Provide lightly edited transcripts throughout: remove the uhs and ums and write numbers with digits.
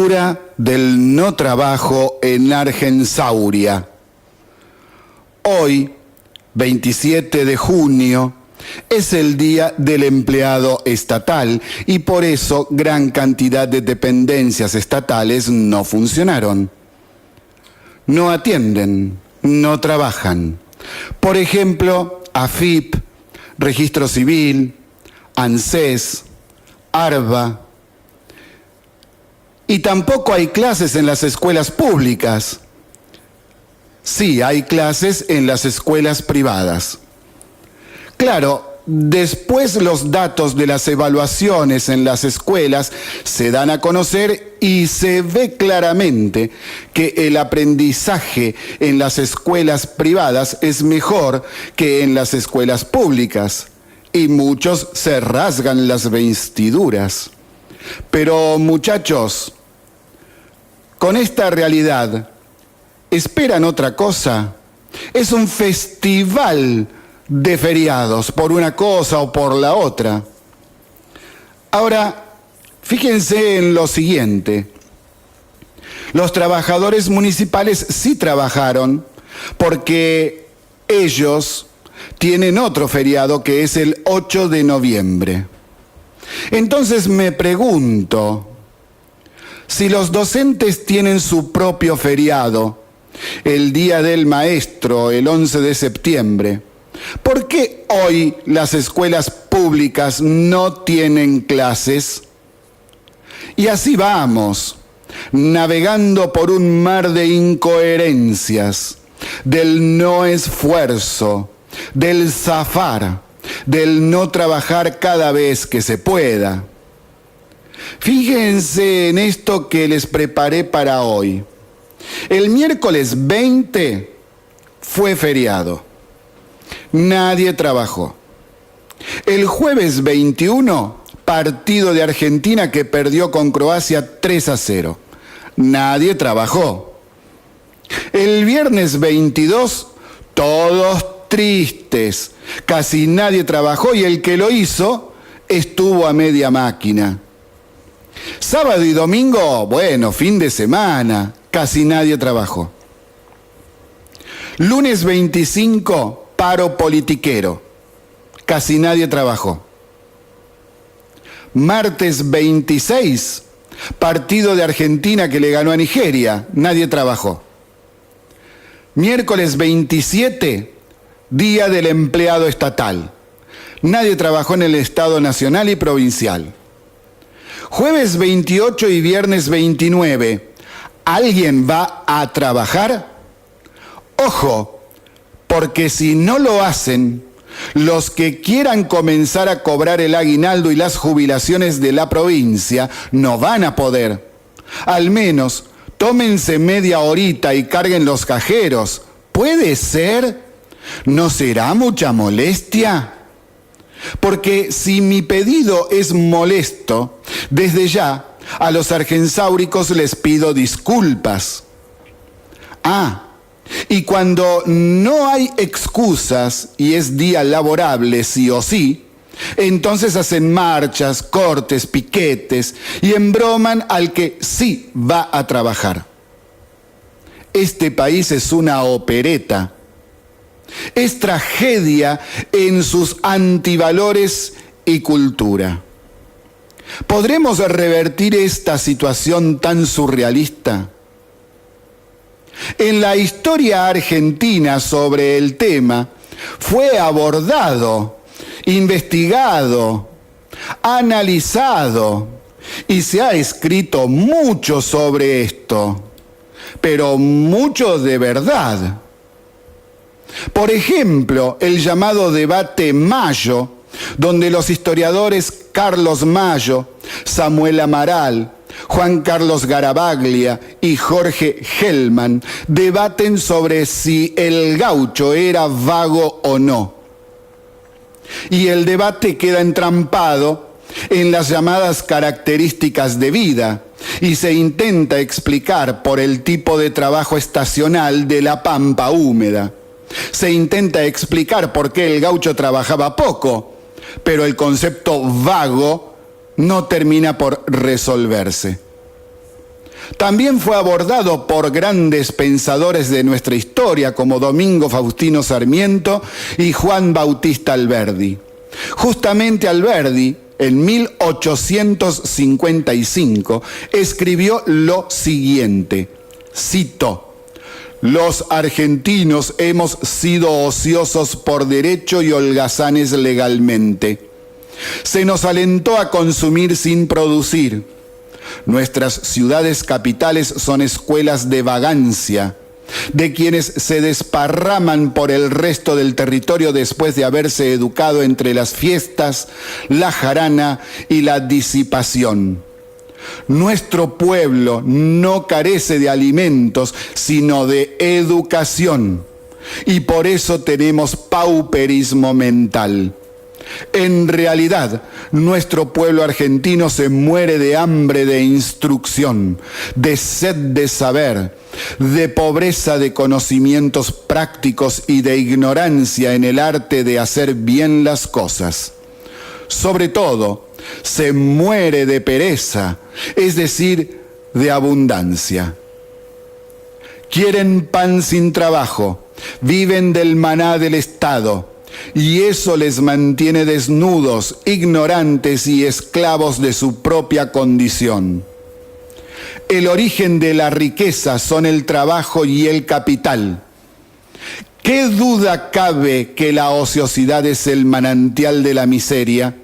cultura del no trabajo en Argensauria. Hoy, 27 de junio, es el Día del Empleado Estatal y por eso gran cantidad de dependencias estatales no funcionaron. No atienden, no trabajan. Por ejemplo, AFIP, Registro Civil, ANSES, ARBA. Y tampoco hay clases en las escuelas públicas. Sí, hay clases en las escuelas privadas. Claro, después los datos de las evaluaciones en las escuelas se dan a conocer y se ve claramente que el aprendizaje en las escuelas privadas es mejor que en las escuelas públicas y muchos se rasgan las vestiduras. Pero muchachos, con esta realidad, ¿esperan otra cosa? Es un festival de feriados, por una cosa o por la otra. Ahora, fíjense en lo siguiente. Los trabajadores municipales sí trabajaron porque ellos tienen otro feriado que es el 8 de noviembre. Entonces me pregunto, si los docentes tienen su propio feriado, el Día del Maestro, el 11 de septiembre, ¿por qué hoy las escuelas públicas no tienen clases? Y así vamos, navegando por un mar de incoherencias, del no esfuerzo, del zafar, del no trabajar cada vez que se pueda. Fíjense en esto que les preparé para hoy. El miércoles 20 fue feriado. Nadie trabajó. El jueves 21, partido de Argentina que perdió con Croacia 3-0. Nadie trabajó. El viernes 22, todos tristes. Casi nadie trabajó y el que lo hizo estuvo a media máquina. Sábado y domingo, bueno, fin de semana, casi nadie trabajó. Lunes 25, paro politiquero, casi nadie trabajó. Martes 26, partido de Argentina que le ganó a Nigeria, nadie trabajó. Miércoles 27, Día del Empleado Estatal, nadie trabajó en el Estado Nacional y Provincial. Jueves 28 y viernes 29, ¿alguien va a trabajar? Ojo, porque si no lo hacen, los que quieran comenzar a cobrar el aguinaldo y las jubilaciones de la provincia no van a poder. Al menos, tómense media horita y carguen los cajeros. ¿Puede ser? ¿No será mucha molestia? Porque si mi pedido es molesto, desde ya a los argensáuricos les pido disculpas. Y cuando no hay excusas y es día laborable sí o sí, entonces hacen marchas, cortes, piquetes y embroman al que sí va a trabajar. Este país es una opereta. Es tragedia en sus antivalores y cultura. ¿Podremos revertir esta situación tan surrealista? En la historia argentina sobre el tema fue abordado, investigado, analizado y se ha escrito mucho sobre esto, pero mucho de verdad. Por ejemplo, el llamado debate Mayo, donde los historiadores Carlos Mayo, Samuel Amaral, Juan Carlos Garavaglia y Jorge Hellman debaten sobre si el gaucho era vago o no. Y el debate queda entrampado en las llamadas características de vida y se intenta explicar por el tipo de trabajo estacional de la pampa húmeda. Se intenta explicar por qué el gaucho trabajaba poco, pero el concepto vago no termina por resolverse. También fue abordado por grandes pensadores de nuestra historia como Domingo Faustino Sarmiento y Juan Bautista Alberdi. Justamente Alberdi, en 1855, escribió lo siguiente, cito: «Los argentinos hemos sido ociosos por derecho y holgazanes legalmente. Se nos alentó a consumir sin producir. Nuestras ciudades capitales son escuelas de vagancia, de quienes se desparraman por el resto del territorio después de haberse educado entre las fiestas, la jarana y la disipación. Nuestro pueblo no carece de alimentos, sino de educación, y por eso tenemos pauperismo mental. En realidad, nuestro pueblo argentino se muere de hambre de instrucción, de sed de saber, de pobreza de conocimientos prácticos y de ignorancia en el arte de hacer bien las cosas. Sobre todo, se muere de pereza, es decir, de abundancia. Quieren pan sin trabajo, viven del maná del Estado, y eso les mantiene desnudos, ignorantes y esclavos de su propia condición. El origen de la riqueza son el trabajo y el capital. ¿Qué duda cabe que la ociosidad es el manantial de la miseria?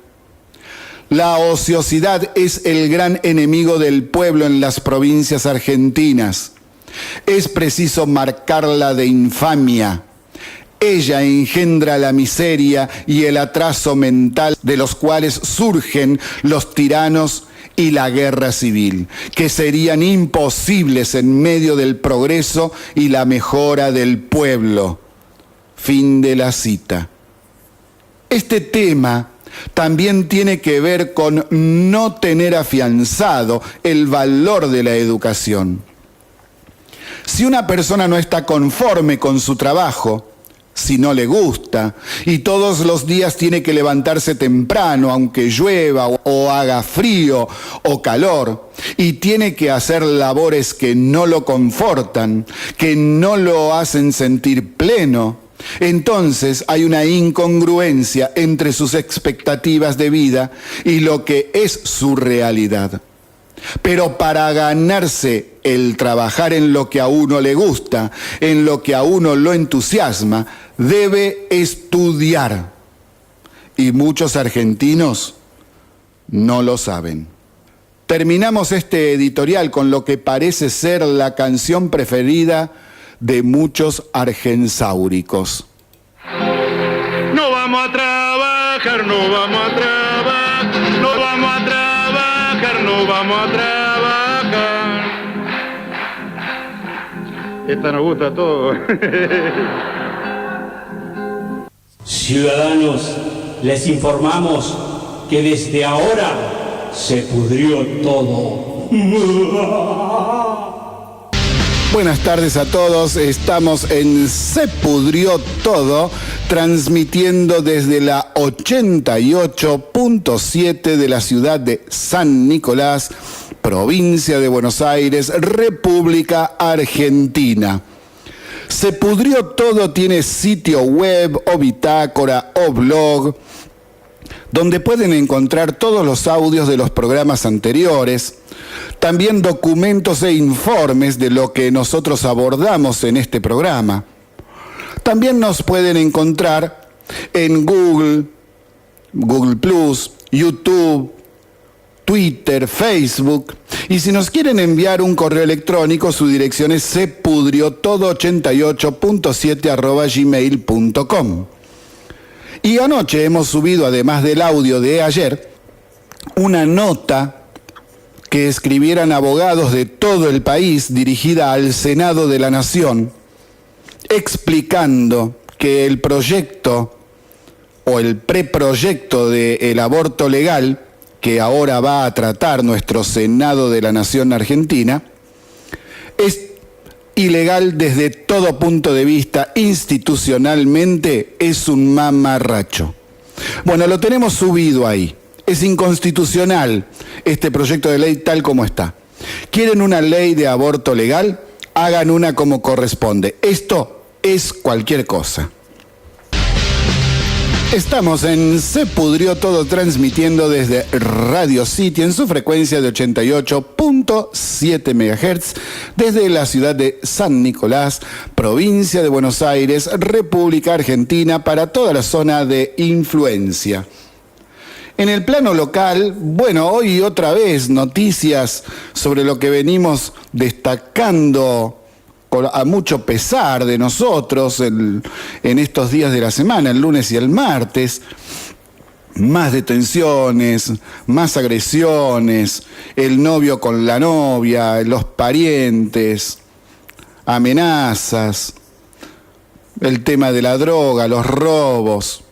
La ociosidad es el gran enemigo del pueblo en las provincias argentinas. Es preciso marcarla de infamia. Ella engendra la miseria y el atraso mental de los cuales surgen los tiranos y la guerra civil, que serían imposibles en medio del progreso y la mejora del pueblo». Fin de la cita. Este tema también tiene que ver con no tener afianzado el valor de la educación. Si una persona no está conforme con su trabajo, si no le gusta, y todos los días tiene que levantarse temprano, aunque llueva o haga frío o calor, y tiene que hacer labores que no lo confortan, que no lo hacen sentir pleno, entonces hay una incongruencia entre sus expectativas de vida y lo que es su realidad. Pero para ganarse el trabajar en lo que a uno le gusta, en lo que a uno lo entusiasma, debe estudiar. Y muchos argentinos no lo saben. Terminamos este editorial con lo que parece ser la canción preferida de muchos argensáuricos. No vamos a trabajar, no vamos a trabajar, no vamos a trabajar, no vamos a trabajar. Esta nos gusta a todos. Ciudadanos, les informamos que desde ahora se pudrió todo. Buenas tardes a todos, estamos en Se Pudrió Todo, transmitiendo desde la 88.7 de la ciudad de San Nicolás, provincia de Buenos Aires, República Argentina. Se Pudrió Todo tiene sitio web o bitácora o blog, donde pueden encontrar todos los audios de los programas anteriores, también documentos e informes de lo que nosotros abordamos en este programa. También nos pueden encontrar en Google Plus, YouTube, Twitter, Facebook. Y si nos quieren enviar un correo electrónico, su dirección es sepudriotodo88.7@gmail.com. Y anoche hemos subido, además del audio de ayer, una nota que escribieran abogados de todo el país dirigida al Senado de la Nación, explicando que el proyecto o el preproyecto del aborto legal, que ahora va a tratar nuestro Senado de la Nación Argentina, es ilegal desde todo punto de vista, institucionalmente es un mamarracho. Bueno, lo tenemos subido ahí. Es inconstitucional este proyecto de ley tal como está. ¿Quieren una ley de aborto legal? Hagan una como corresponde. Esto es cualquier cosa. Estamos en Se Pudrió Todo, transmitiendo desde Radio City en su frecuencia de 88.7 MHz desde la ciudad de San Nicolás, provincia de Buenos Aires, República Argentina, para toda la zona de influencia. En el plano local, bueno, hoy otra vez noticias sobre lo que venimos destacando a mucho pesar de nosotros en estos días de la semana, el lunes y el martes. Más detenciones, más agresiones, el novio con la novia, los parientes, amenazas, el tema de la droga, los robos,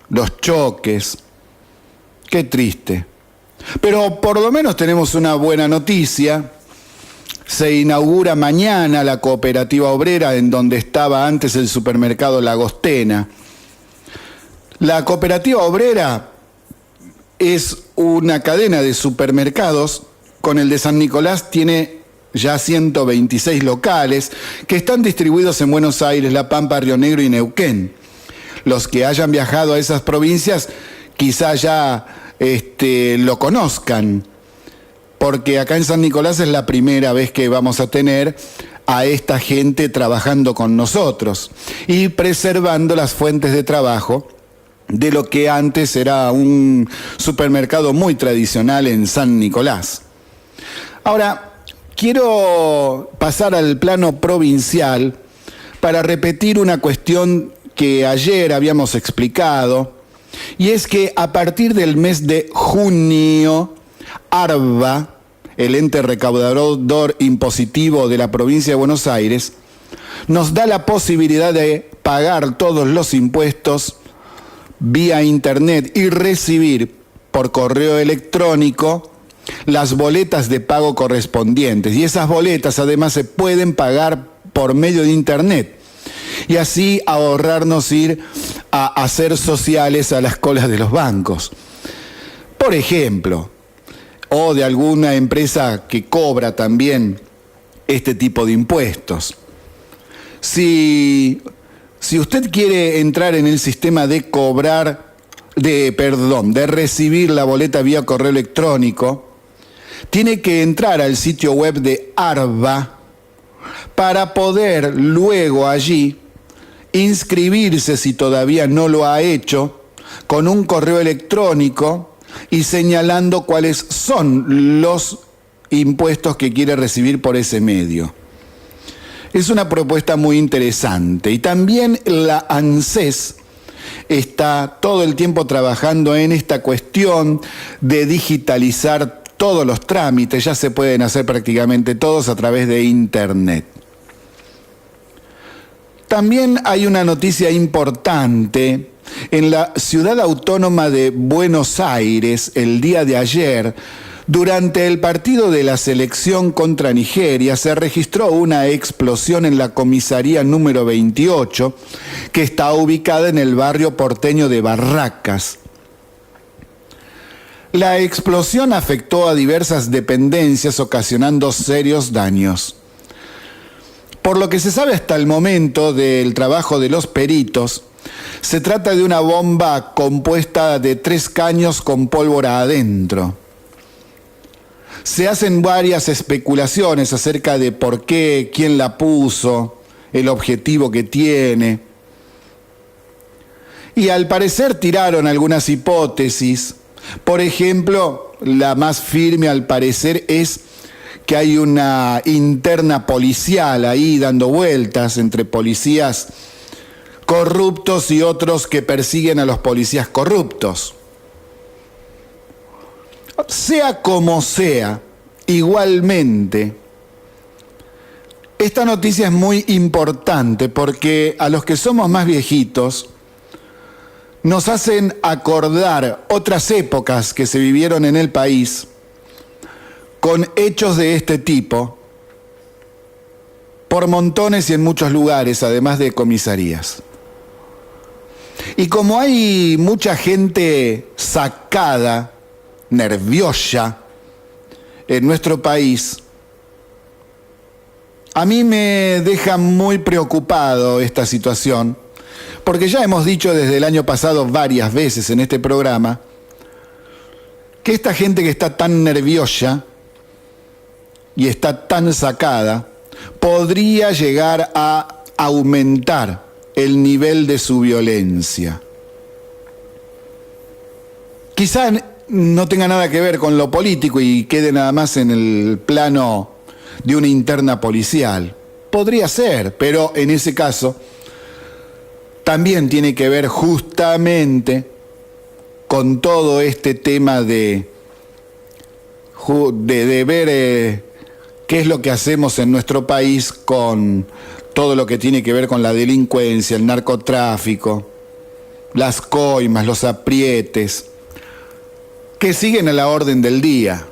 los choques. Qué triste. Pero por lo menos tenemos una buena noticia. Se inaugura mañana la cooperativa obrera en donde estaba antes el supermercado La Agostena. La cooperativa obrera es una cadena de supermercados. Con el de San Nicolás tiene ya 126 locales que están distribuidos en Buenos Aires, La Pampa, Río Negro y Neuquén. Los que hayan viajado a esas provincias quizá ya lo conozcan, porque acá en San Nicolás es la primera vez que vamos a tener a esta gente trabajando con nosotros y preservando las fuentes de trabajo de lo que antes era un supermercado muy tradicional en San Nicolás. Ahora, quiero pasar al plano provincial para repetir una cuestión que ayer habíamos explicado, y es que a partir del mes de junio, ARBA, el ente recaudador impositivo de la provincia de Buenos Aires, nos da la posibilidad de pagar todos los impuestos vía internet y recibir por correo electrónico las boletas de pago correspondientes. Y esas boletas además se pueden pagar por medio de internet y así ahorrarnos ir a hacer sociales a las colas de los bancos, por ejemplo, o de alguna empresa que cobra también este tipo de impuestos. Si usted quiere entrar en el sistema de de recibir la boleta vía correo electrónico, tiene que entrar al sitio web de ARBA para poder luego allí inscribirse, si todavía no lo ha hecho, con un correo electrónico y señalando cuáles son los impuestos que quiere recibir por ese medio. Es una propuesta muy interesante. Y también la ANSES está todo el tiempo trabajando en esta cuestión de digitalizar todos los trámites. Ya se pueden hacer prácticamente todos a través de internet. También hay una noticia importante. En la ciudad autónoma de Buenos Aires, el día de ayer, durante el partido de la selección contra Nigeria, se registró una explosión en la comisaría número 28, que está ubicada en el barrio porteño de Barracas. La explosión afectó a diversas dependencias, ocasionando serios daños. Por lo que se sabe hasta el momento del trabajo de los peritos, se trata de una bomba compuesta de 3 caños con pólvora adentro. Se hacen varias especulaciones acerca de por qué, quién la puso, el objetivo que tiene. Y al parecer tiraron algunas hipótesis. Por ejemplo, la más firme al parecer es que hay una interna policial ahí dando vueltas entre policías corruptos y otros que persiguen a los policías corruptos. Sea como sea, igualmente, esta noticia es muy importante porque a los que somos más viejitos nos hacen acordar otras épocas que se vivieron en el país con hechos de este tipo por montones y en muchos lugares, además de comisarías. Y como hay mucha gente sacada, nerviosa en nuestro país, A mí me deja muy preocupado esta situación, porque ya hemos dicho desde el año pasado varias veces en este programa que esta gente que está tan nerviosa y está tan sacada podría llegar a aumentar el nivel de su violencia. Quizá no tenga nada que ver con lo político y quede nada más en el plano de una interna policial. Podría ser, pero en ese caso también tiene que ver justamente con todo este tema de ver qué es lo que hacemos en nuestro país con todo lo que tiene que ver con la delincuencia, el narcotráfico, las coimas, los aprietes, que siguen a la orden del día.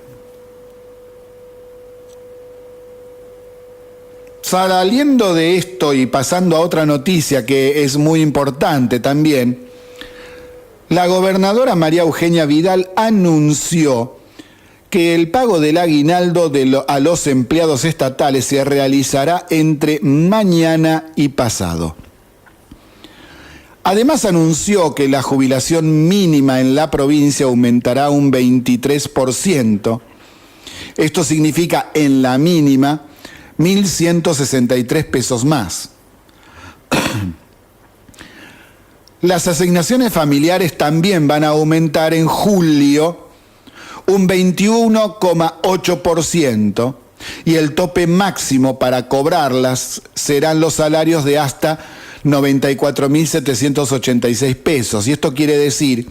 Saliendo de esto y pasando a otra noticia que es muy importante también, la gobernadora María Eugenia Vidal anunció que el pago del aguinaldo a los empleados estatales se realizará entre mañana y pasado. Además anunció que la jubilación mínima en la provincia aumentará un 23%. Esto significa en la mínima 1.163 pesos más. Las asignaciones familiares también van a aumentar en julio un 21,8% y el tope máximo para cobrarlas serán los salarios de hasta 94.786 pesos. Y esto quiere decir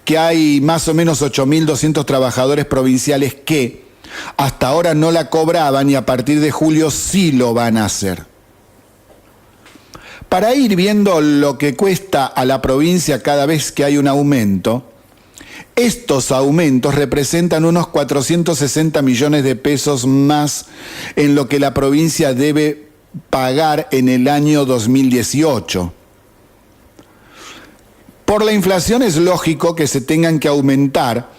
que hay más o menos 8.200 trabajadores provinciales que hasta ahora no la cobraban y a partir de julio sí lo van a hacer. Para ir viendo lo que cuesta a la provincia cada vez que hay un aumento, estos aumentos representan unos 460 millones de pesos más en lo que la provincia debe pagar en el año 2018. Por la inflación es lógico que se tengan que aumentar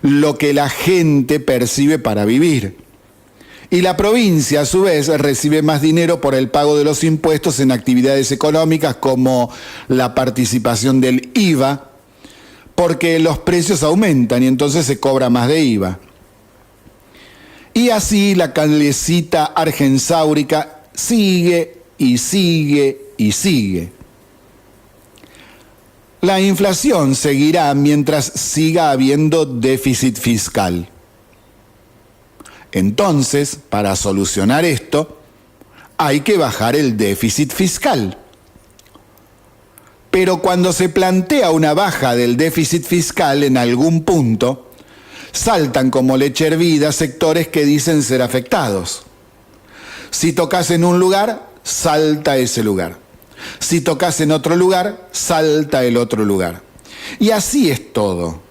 lo que la gente percibe para vivir. Y la provincia, a su vez, recibe más dinero por el pago de los impuestos en actividades económicas como la participación del IVA, porque los precios aumentan y entonces se cobra más de IVA. Y así la calecita argensáurica sigue y sigue y sigue. La inflación seguirá mientras siga habiendo déficit fiscal. Entonces, para solucionar esto, hay que bajar el déficit fiscal. Pero cuando se plantea una baja del déficit fiscal en algún punto, saltan como leche hervida sectores que dicen ser afectados. Si tocas en un lugar, salta ese lugar. Si tocas en otro lugar, salta el otro lugar. Y así es todo.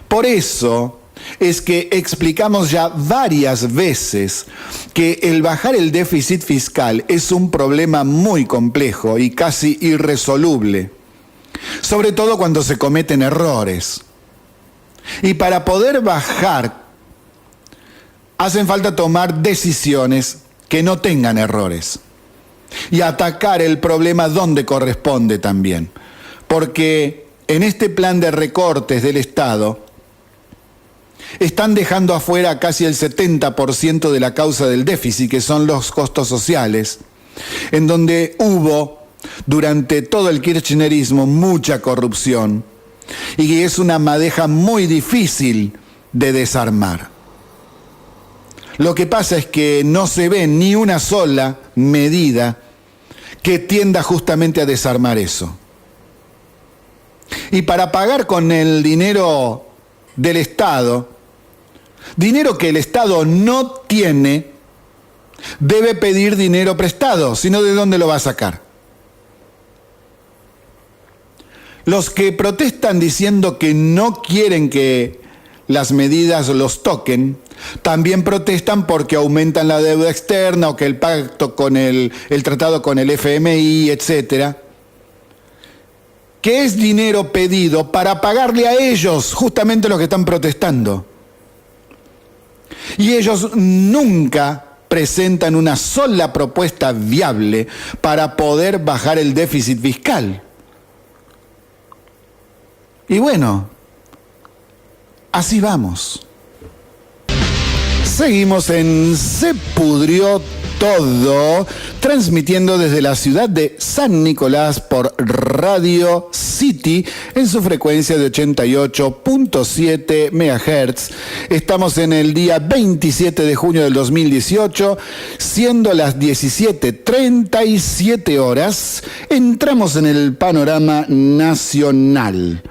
Por eso es que explicamos ya varias veces que el bajar el déficit fiscal es un problema muy complejo y casi irresoluble, sobre todo cuando se cometen errores. Y para poder bajar, hacen falta tomar decisiones que no tengan errores y atacar el problema donde corresponde también, porque en este plan de recortes del Estado están dejando afuera casi el 70% de la causa del déficit, que son los costos sociales, en donde hubo durante todo el kirchnerismo mucha corrupción y que es una madeja muy difícil de desarmar. Lo que pasa es que no se ve ni una sola medida que tienda justamente a desarmar eso. Y para pagar con el dinero del Estado, dinero que el Estado no tiene, debe pedir dinero prestado, si no, ¿de dónde lo va a sacar? Los que protestan diciendo que no quieren que las medidas los toquen, también protestan porque aumentan la deuda externa o que el pacto con el tratado con el FMI, etcétera, que es dinero pedido para pagarle a ellos, justamente los que están protestando. Y ellos nunca presentan una sola propuesta viable para poder bajar el déficit fiscal. Y bueno, así vamos. Seguimos en Se Pudrió Todo, transmitiendo desde la ciudad de San Nicolás por Radio City en su frecuencia de 88.7 MHz. Estamos en el día 27 de junio del 2018, siendo las 17:37 horas. Entramos en el panorama nacional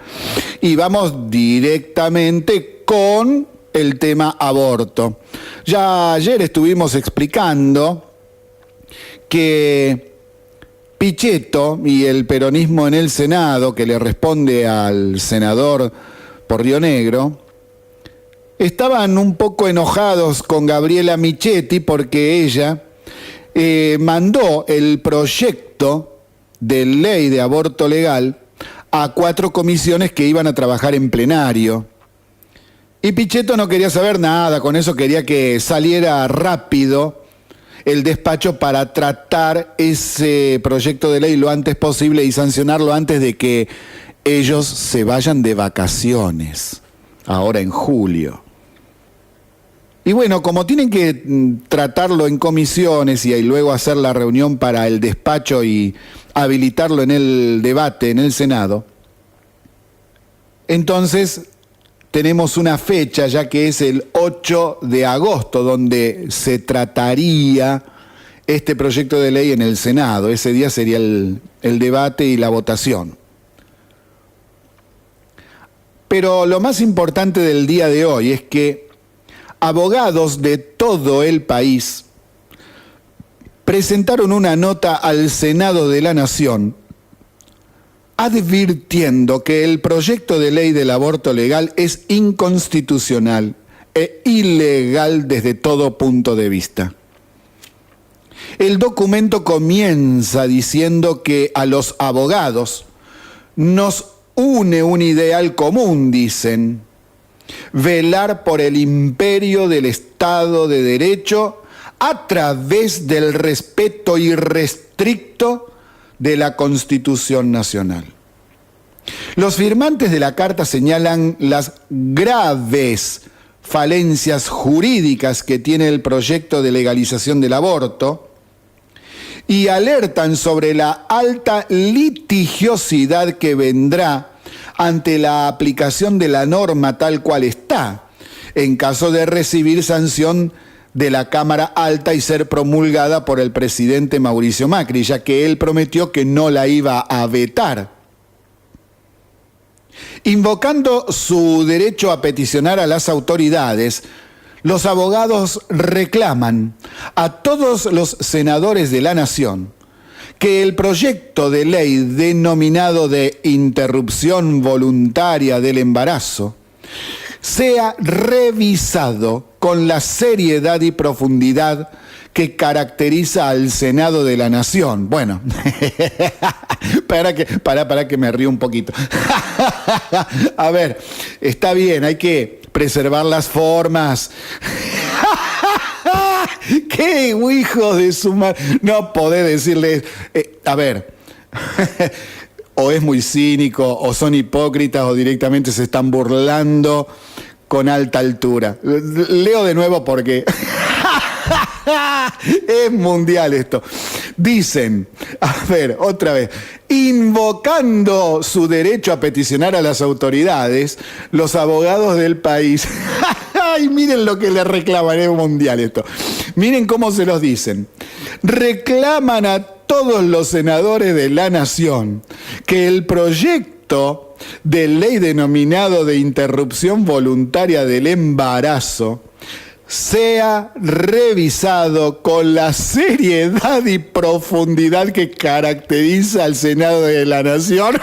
y vamos directamente con el tema aborto. Ya ayer estuvimos explicando que Pichetto y el peronismo en el Senado, que le responde al senador por Río Negro, estaban un poco enojados con Gabriela Michetti porque ella mandó el proyecto de ley de aborto legal a 4 comisiones que iban a trabajar en plenario. Y Pichetto no quería saber nada con eso, quería que saliera rápido el despacho para tratar ese proyecto de ley lo antes posible y sancionarlo antes de que ellos se vayan de vacaciones, ahora en julio. Y bueno, como tienen que tratarlo en comisiones y luego hacer la reunión para el despacho y habilitarlo en el debate en el Senado, entonces tenemos una fecha, ya que es el 8 de agosto, donde se trataría este proyecto de ley en el Senado. Ese día sería el debate y la votación. Pero lo más importante del día de hoy es que abogados de todo el país presentaron una nota al Senado de la Nación advirtiendo que el proyecto de ley del aborto legal es inconstitucional e ilegal desde todo punto de vista. El documento comienza diciendo que a los abogados nos une un ideal común, dicen: velar por el imperio del Estado de Derecho a través del respeto irrestricto de la Constitución Nacional. Los firmantes de la carta señalan las graves falencias jurídicas que tiene el proyecto de legalización del aborto y alertan sobre la alta litigiosidad que vendrá ante la aplicación de la norma tal cual está, en caso de recibir sanción de la Cámara Alta y ser promulgada por el presidente Mauricio Macri, ya que él prometió que no la iba a vetar. Invocando su derecho a peticionar a las autoridades, los abogados reclaman a todos los senadores de la Nación que el proyecto de ley denominado de interrupción voluntaria del embarazo sea revisado con la seriedad y profundidad que caracteriza al Senado de la Nación. Bueno, para que me río un poquito. A ver, está bien, hay que preservar las formas. ¡Qué hijo de su madre! No podés decirle... a ver... o es muy cínico, o son hipócritas, o directamente se están burlando con alta altura. Leo de nuevo porque es mundial esto. Dicen, a ver, otra vez, invocando su derecho a peticionar a las autoridades, los abogados del país... ¡Ay, miren lo que le reclaman! Es mundial esto. Miren cómo se los dicen. Reclaman a todos los senadores de la Nación que el proyecto de ley denominado de interrupción voluntaria del embarazo sea revisado con la seriedad y profundidad que caracteriza al Senado de la Nación.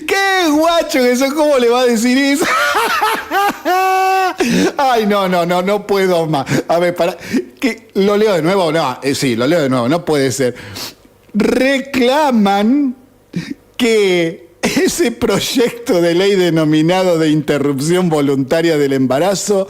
¡Qué guacho que eso! ¿Cómo le va a decir eso? Ay, no puedo más. A ver, ¿qué? ¿Lo leo de nuevo? No, sí, lo leo de nuevo, no puede ser. Reclaman que ese proyecto de ley denominado de interrupción voluntaria del embarazo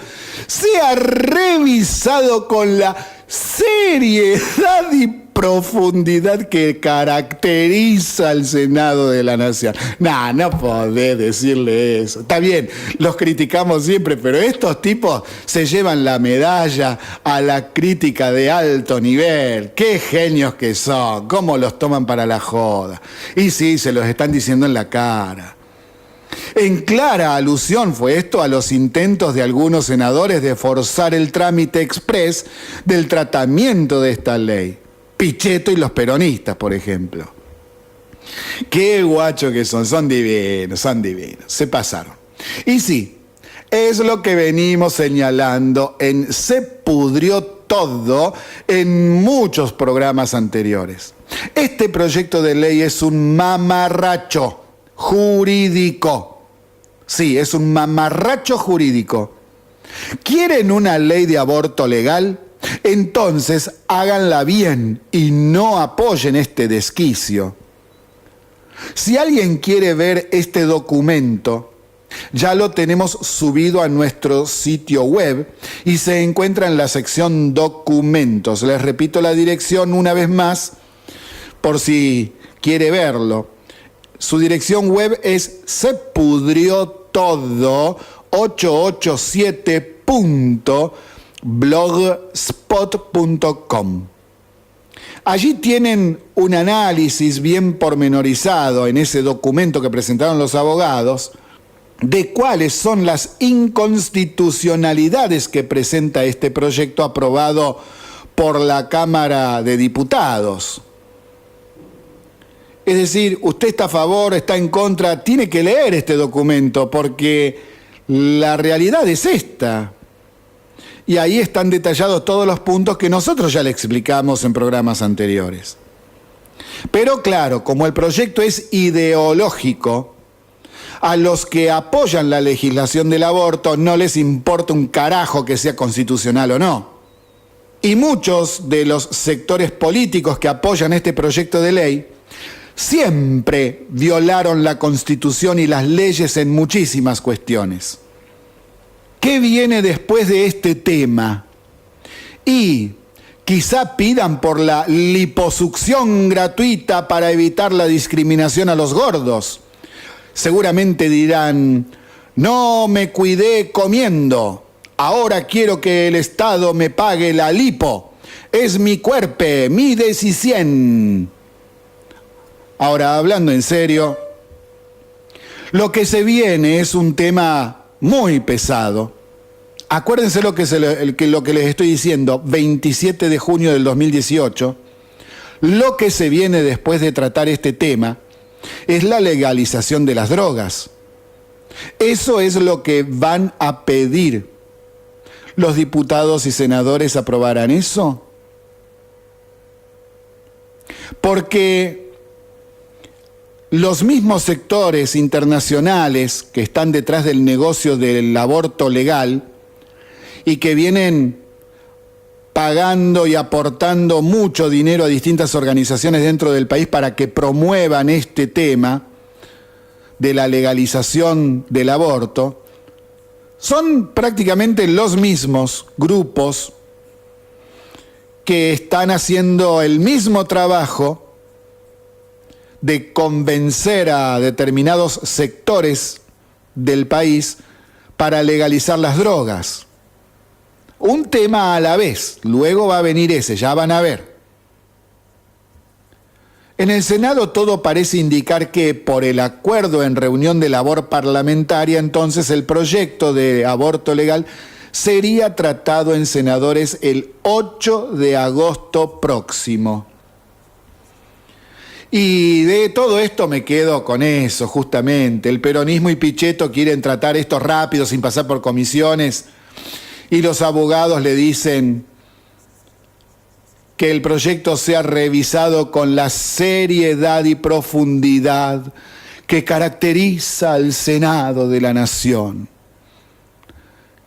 sea revisado con la seriedad y profundidad que caracteriza al Senado de la Nación. No podés decirle eso. Está bien, los criticamos siempre, pero estos tipos se llevan la medalla a la crítica de alto nivel. ¡Qué genios que son! ¿Cómo los toman para la joda? Y sí, se los están diciendo en la cara. En clara alusión fue esto a los intentos de algunos senadores de forzar el trámite exprés del tratamiento de esta ley. Pichetto y los peronistas, por ejemplo. Qué guacho que son divinos, se pasaron. Y sí, es lo que venimos señalando en Se Pudrió Todo en muchos programas anteriores. Este proyecto de ley es un mamarracho jurídico. Sí, es un mamarracho jurídico. ¿Quieren una ley de aborto legal? Entonces háganla bien y no apoyen este desquicio. Si alguien quiere ver este documento, ya lo tenemos subido a nuestro sitio web y se encuentra en la sección documentos. Les repito la dirección una vez más por si quiere verlo. Su dirección web es sepudriotodo887.blogspot.com. Allí tienen un análisis bien pormenorizado en ese documento que presentaron los abogados de cuáles son las inconstitucionalidades que presenta este proyecto aprobado por la Cámara de Diputados. Es decir, usted está a favor, está en contra, tiene que leer este documento porque la realidad es esta. Y ahí están detallados todos los puntos que nosotros ya le explicamos en programas anteriores. Pero claro, como el proyecto es ideológico, a los que apoyan la legislación del aborto no les importa un carajo que sea constitucional o no. Y muchos de los sectores políticos que apoyan este proyecto de ley siempre violaron la Constitución y las leyes en muchísimas cuestiones. ¿Qué viene después de este tema? Y quizá pidan por la liposucción gratuita para evitar la discriminación a los gordos. Seguramente dirán, no me cuidé comiendo, ahora quiero que el Estado me pague la lipo. Es mi cuerpo, mi decisión. Ahora, hablando en serio, lo que se viene es un tema muy pesado. Acuérdense lo que les estoy diciendo, 27 de junio del 2018, lo que se viene después de tratar este tema es la legalización de las drogas. Eso es lo que van a pedir. ¿Los diputados y senadores aprobarán eso? Porque los mismos sectores internacionales que están detrás del negocio del aborto legal y que vienen pagando y aportando mucho dinero a distintas organizaciones dentro del país para que promuevan este tema de la legalización del aborto, son prácticamente los mismos grupos que están haciendo el mismo trabajo de convencer a determinados sectores del país para legalizar las drogas. Un tema a la vez, luego va a venir ese, ya van a ver. En el Senado todo parece indicar que por el acuerdo en reunión de labor parlamentaria, entonces el proyecto de aborto legal sería tratado en senadores el 8 de agosto próximo. Y de todo esto me quedo con eso, justamente. El peronismo y Pichetto quieren tratar esto rápido, sin pasar por comisiones, y los abogados le dicen que el proyecto sea revisado con la seriedad y profundidad que caracteriza al Senado de la Nación.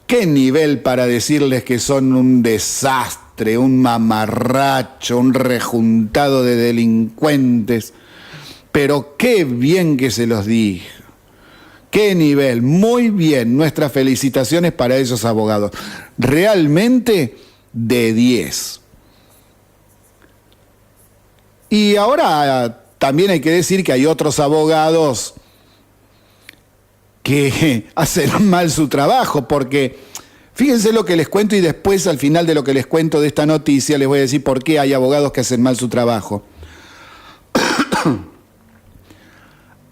¿Qué nivel para decirles que son un desastre, un mamarracho, un rejuntado de delincuentes Pero qué bien que se los dije. Qué nivel, muy bien. Nuestras felicitaciones para esos abogados. Realmente de 10. Y ahora también hay que decir que hay otros abogados que hacen mal su trabajo, porque fíjense lo que les cuento y después al final de lo que les cuento de esta noticia les voy a decir por qué hay abogados que hacen mal su trabajo.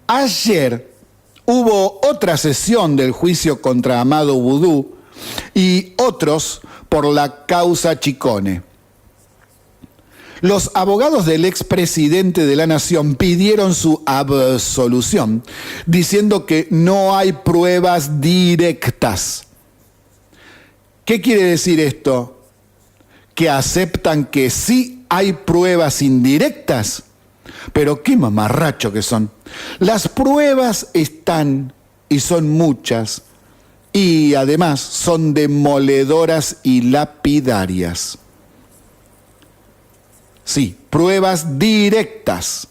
Ayer hubo otra sesión del juicio contra Amado Vudú y otros por la causa Chicone. Los abogados del expresidente de la Nación pidieron su absolución, diciendo que no hay pruebas directas. ¿Qué quiere decir esto? ¿Que aceptan que sí hay pruebas indirectas? Pero qué mamarracho que son. Las pruebas están y son muchas y además son demoledoras y lapidarias. Sí, pruebas directas.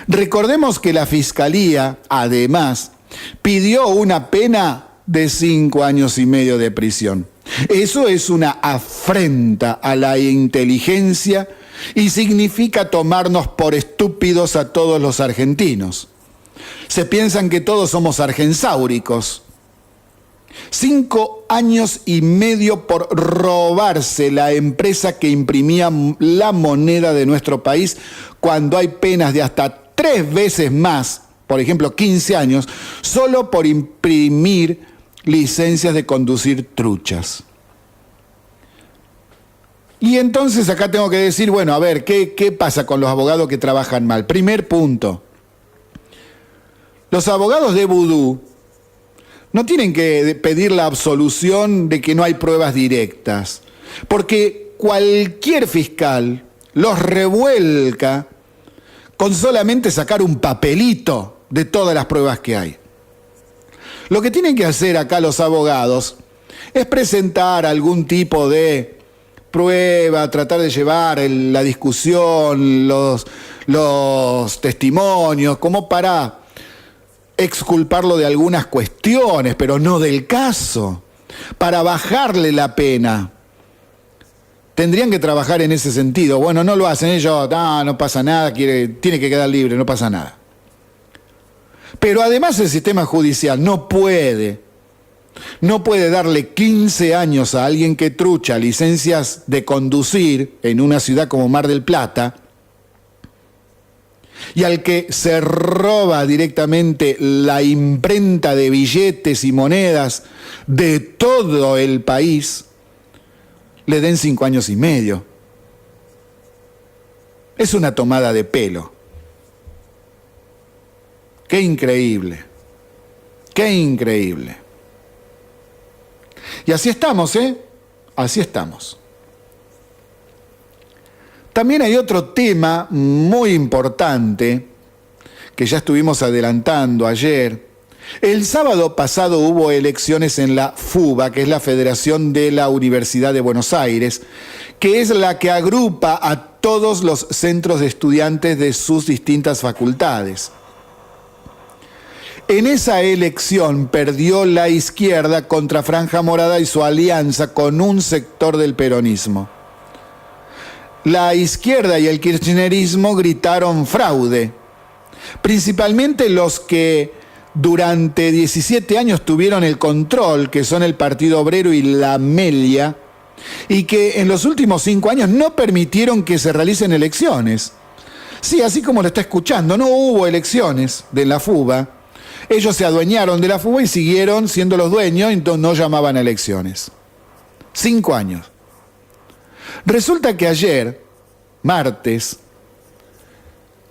Recordemos que la Fiscalía, además, pidió una pena de 5 años y medio de prisión. Eso es una afrenta a la inteligencia y significa tomarnos por estúpidos a todos los argentinos. Se piensan que todos somos argensáuricos. 5 años y medio por robarse la empresa que imprimía la moneda de nuestro país, cuando hay penas de hasta 3 veces más, por ejemplo 15 años, solo por imprimir licencias de conducir truchas. Y entonces acá tengo que decir, bueno, a ver, ¿qué pasa con los abogados que trabajan mal? Primer punto. Los abogados de Vudú no tienen que pedir la absolución de que no hay pruebas directas, porque cualquier fiscal los revuelca con solamente sacar un papelito de todas las pruebas que hay. Lo que tienen que hacer acá los abogados es presentar algún tipo de prueba, tratar de llevar la discusión, los testimonios, como para exculparlo de algunas cuestiones, pero no del caso, para bajarle la pena. Tendrían que trabajar en ese sentido. Bueno, no lo hacen ellos, no pasa nada, tiene que quedar libre, no pasa nada. Pero además el sistema judicial no puede darle 15 años a alguien que trucha licencias de conducir en una ciudad como Mar del Plata, y al que se roba directamente la imprenta de billetes y monedas de todo el país, le den 5 años y medio. Es una tomada de pelo. ¡Qué increíble! ¡Qué increíble! Y así estamos, Así estamos. También hay otro tema muy importante que ya estuvimos adelantando ayer. El sábado pasado hubo elecciones en la FUBA, que es la Federación de la Universidad de Buenos Aires, que es la que agrupa a todos los centros de estudiantes de sus distintas facultades. En esa elección perdió la izquierda contra Franja Morada y su alianza con un sector del peronismo. La izquierda y el kirchnerismo gritaron fraude, principalmente los que durante 17 años tuvieron el control, que son el Partido Obrero y la Amelia, y que en los últimos 5 años no permitieron que se realicen elecciones. Sí, así como lo está escuchando, no hubo elecciones de la FUBA. Ellos se adueñaron de la FUBA y siguieron siendo los dueños, entonces no llamaban a elecciones. 5 años. Resulta que ayer, martes,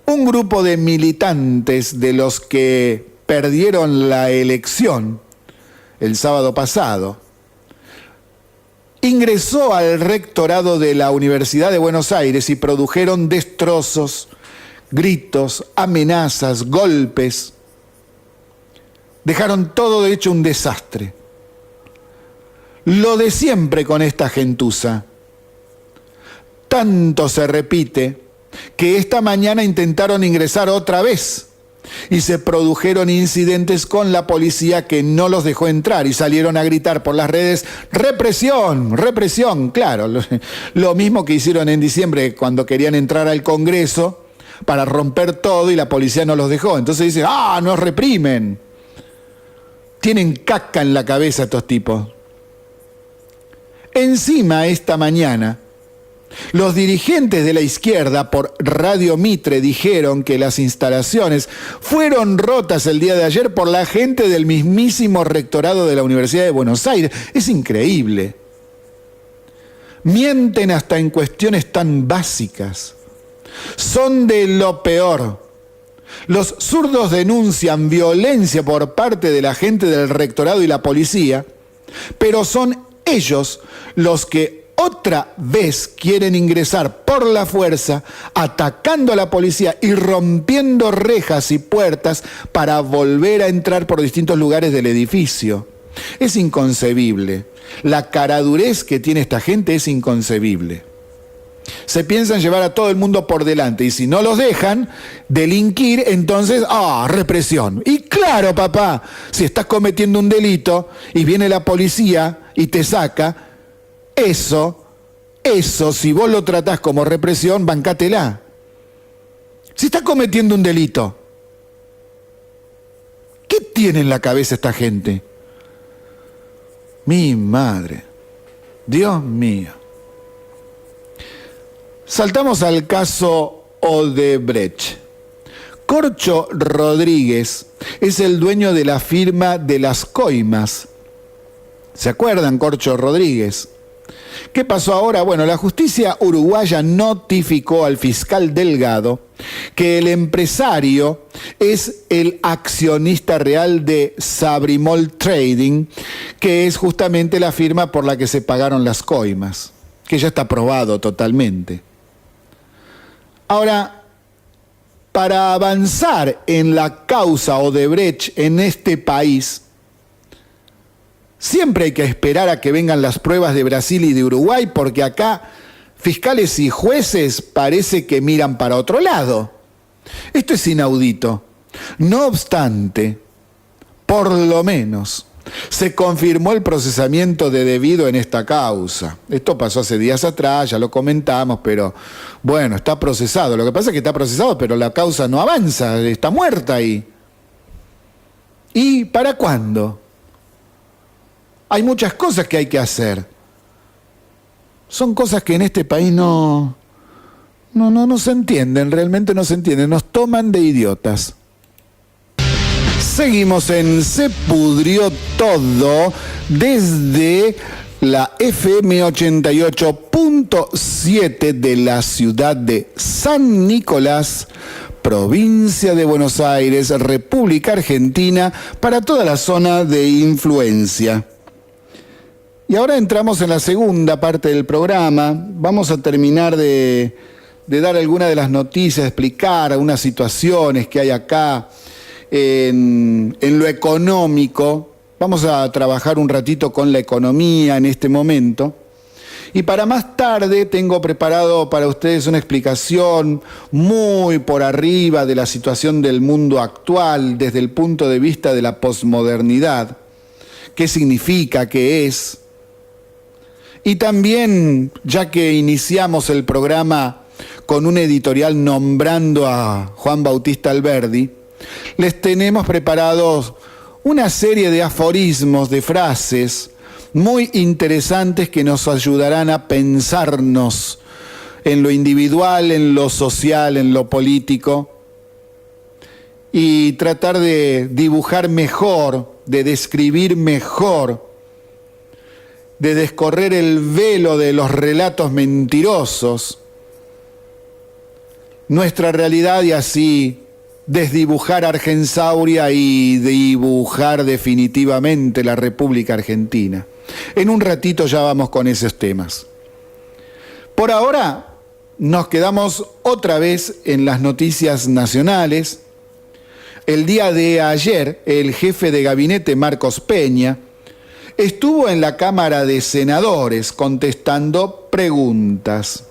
un grupo de militantes de los que perdieron la elección el sábado pasado, ingresó al rectorado de la Universidad de Buenos Aires y produjeron destrozos, gritos, amenazas, golpes. Dejaron todo de hecho un desastre. Lo de siempre con esta gentuza. Tanto se repite que esta mañana intentaron ingresar otra vez y se produjeron incidentes con la policía que no los dejó entrar y salieron a gritar por las redes: represión, represión. Claro, lo mismo que hicieron en diciembre cuando querían entrar al Congreso para romper todo y la policía no los dejó. Entonces dicen: ¡ah, nos reprimen! Tienen caca en la cabeza estos tipos. Encima, esta mañana, los dirigentes de la izquierda por Radio Mitre dijeron que las instalaciones fueron rotas el día de ayer por la gente del mismísimo rectorado de la Universidad de Buenos Aires. Es increíble. Mienten hasta en cuestiones tan básicas. Son de lo peor. Los zurdos denuncian violencia por parte de la gente del rectorado y la policía, pero son ellos los que otra vez quieren ingresar por la fuerza, atacando a la policía y rompiendo rejas y puertas para volver a entrar por distintos lugares del edificio. Es inconcebible. La caradurez que tiene esta gente es inconcebible. Se piensan llevar a todo el mundo por delante y si no los dejan delinquir, entonces, represión. Y claro, papá, si estás cometiendo un delito y viene la policía y te saca, eso, si vos lo tratás como represión, bancátela. Si estás cometiendo un delito, ¿qué tiene en la cabeza esta gente? Mi madre, Dios mío. Saltamos al caso Odebrecht. Corcho Rodríguez es el dueño de la firma de las coimas. ¿Se acuerdan, Corcho Rodríguez? ¿Qué pasó ahora? Bueno, la justicia uruguaya notificó al fiscal Delgado que el empresario es el accionista real de Sabrimol Trading, que es justamente la firma por la que se pagaron las coimas, que ya está aprobado totalmente. Ahora, para avanzar en la causa Odebrecht en este país, siempre hay que esperar a que vengan las pruebas de Brasil y de Uruguay, porque acá fiscales y jueces parece que miran para otro lado. Esto es inaudito. No obstante, por lo menos, se confirmó el procesamiento de debido en esta causa. Esto pasó hace días atrás, ya lo comentamos, pero bueno, está procesado. Lo que pasa es que está procesado, pero la causa no avanza, está muerta ahí. ¿Y para cuándo? Hay muchas cosas que hay que hacer. Son cosas que en este país no se entienden, realmente no se entienden, nos toman de idiotas. Seguimos en Se Pudrió Todo desde la FM 88.7 de la ciudad de San Nicolás, provincia de Buenos Aires, República Argentina, para toda la zona de influencia. Y ahora entramos en la segunda parte del programa. Vamos a terminar de dar algunas de las noticias, de explicar algunas situaciones que hay acá en lo económico. Vamos a trabajar un ratito con la economía en este momento. Y para más tarde tengo preparado para ustedes una explicación muy por arriba de la situación del mundo actual desde el punto de vista de la posmodernidad. ¿Qué significa? ¿Qué es? Y también, ya que iniciamos el programa con un editorial nombrando a Juan Bautista Alberdi, les tenemos preparados una serie de aforismos, de frases muy interesantes que nos ayudarán a pensarnos en lo individual, en lo social, en lo político y tratar de dibujar mejor, de describir mejor, de descorrer el velo de los relatos mentirosos, nuestra realidad y así desdibujar Argensauria y dibujar definitivamente la República Argentina. En un ratito ya vamos con esos temas. Por ahora nos quedamos otra vez en las noticias nacionales. El día de ayer, el jefe de gabinete, Marcos Peña, estuvo en la Cámara de Senadores contestando preguntas.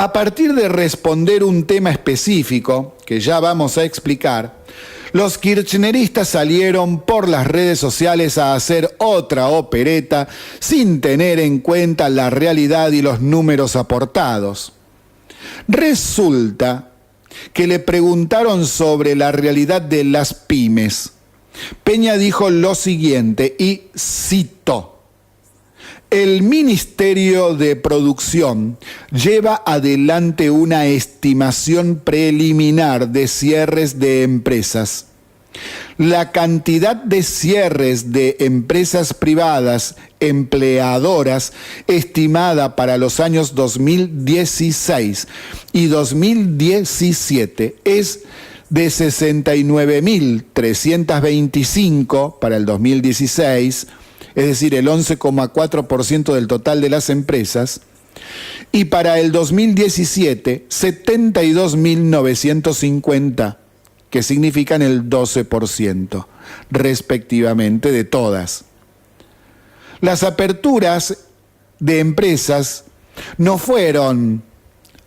A partir de responder un tema específico, que ya vamos a explicar, los kirchneristas salieron por las redes sociales a hacer otra opereta sin tener en cuenta la realidad y los números aportados. Resulta que le preguntaron sobre la realidad de las pymes. Peña dijo lo siguiente, y cito: el Ministerio de Producción lleva adelante una estimación preliminar de cierres de empresas. La cantidad de cierres de empresas privadas empleadoras estimada para los años 2016 y 2017 es de 69.325 para el 2016, es decir, el 11,4% del total de las empresas, y para el 2017, 72.950, que significan el 12%, respectivamente, de todas. Las aperturas de empresas no fueron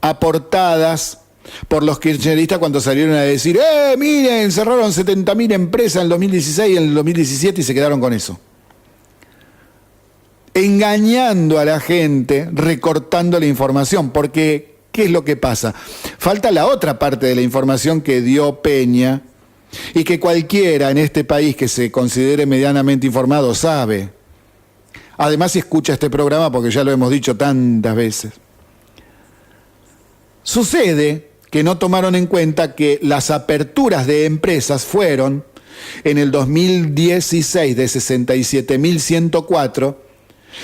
aportadas por los kirchneristas cuando salieron a decir, miren, cerraron 70.000 empresas en el 2016 y en el 2017 y se quedaron con eso. Engañando a la gente, recortando la información, porque ¿qué es lo que pasa? Falta la otra parte de la información que dio Peña y que cualquiera en este país que se considere medianamente informado sabe. Además, si escucha este programa, porque ya lo hemos dicho tantas veces. Sucede que no tomaron en cuenta que las aperturas de empresas fueron en el 2016 de 67.104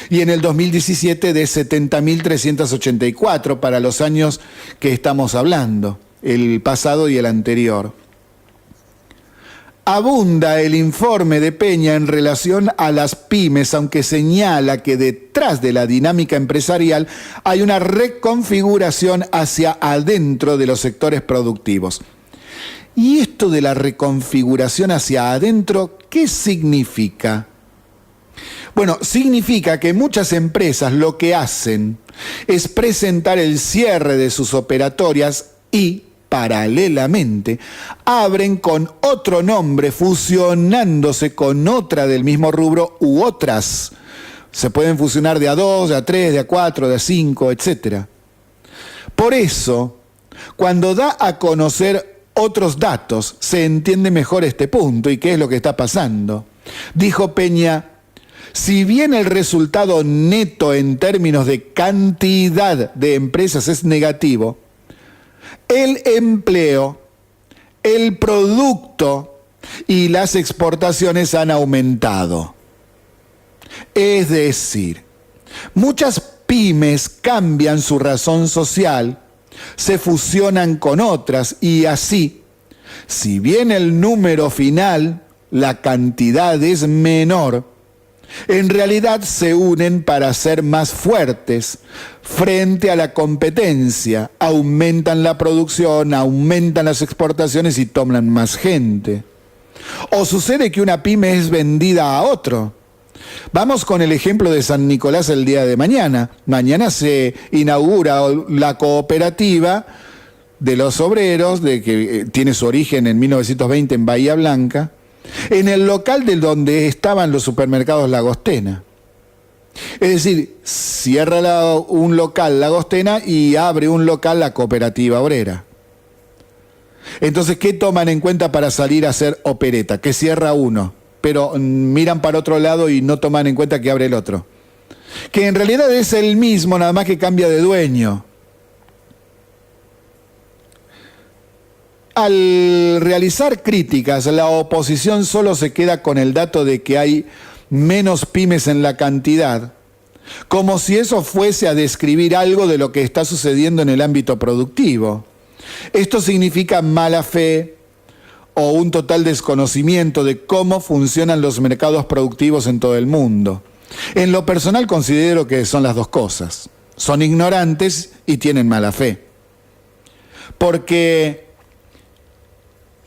y en el 2017 de 70.384 para los años que estamos hablando, el pasado y el anterior. Abunda el informe de Peña en relación a las pymes, aunque señala que detrás de la dinámica empresarial hay una reconfiguración hacia adentro de los sectores productivos. ¿Y esto de la reconfiguración hacia adentro, qué significa? Bueno, significa que muchas empresas lo que hacen es presentar el cierre de sus operatorias y, paralelamente, abren con otro nombre, fusionándose con otra del mismo rubro u otras. Se pueden fusionar de a 2, de a 3, de a 4, de a 5, etc. Por eso, cuando da a conocer otros datos, se entiende mejor este punto y qué es lo que está pasando. Dijo Peña: si bien el resultado neto en términos de cantidad de empresas es negativo, el empleo, el producto y las exportaciones han aumentado. Es decir, muchas pymes cambian su razón social, se fusionan con otras y así, si bien el número final, la cantidad es menor, en realidad se unen para ser más fuertes frente a la competencia, aumentan la producción, aumentan las exportaciones y toman más gente. O sucede que una pyme es vendida a otro. Vamos con el ejemplo de San Nicolás el día de mañana. Mañana se inaugura la cooperativa de los obreros, que tiene su origen en 1920 en Bahía Blanca, en el local de donde estaban los supermercados Lagostena. Es decir, cierra un local Lagostena y abre un local la cooperativa obrera. Entonces, ¿qué toman en cuenta para salir a hacer opereta? Que cierra uno, pero miran para otro lado y no toman en cuenta que abre el otro. Que en realidad es el mismo, nada más que cambia de dueño. Al realizar críticas, la oposición solo se queda con el dato de que hay menos pymes en la cantidad, como si eso fuese a describir algo de lo que está sucediendo en el ámbito productivo. Esto significa mala fe o un total desconocimiento de cómo funcionan los mercados productivos en todo el mundo. En lo personal considero que son las dos cosas. Son ignorantes y tienen mala fe. Porque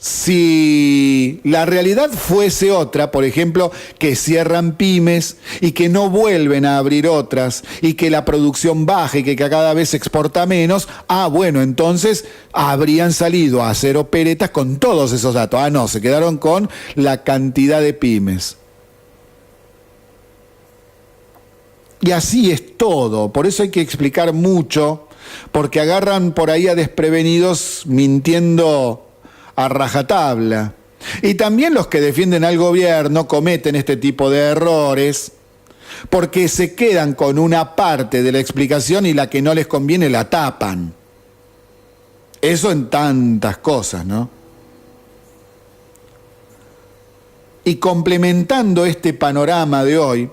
Si la realidad fuese otra, por ejemplo, que cierran pymes y que no vuelven a abrir otras y que la producción baja y que cada vez se exporta menos, bueno, entonces habrían salido a hacer operetas con todos esos datos. No, se quedaron con la cantidad de pymes. Y así es todo, por eso hay que explicar mucho, porque agarran por ahí a desprevenidos mintiendo a rajatabla. Y también los que defienden al gobierno cometen este tipo de errores porque se quedan con una parte de la explicación y la que no les conviene la tapan. Eso en tantas cosas, ¿no? Y complementando este panorama de hoy,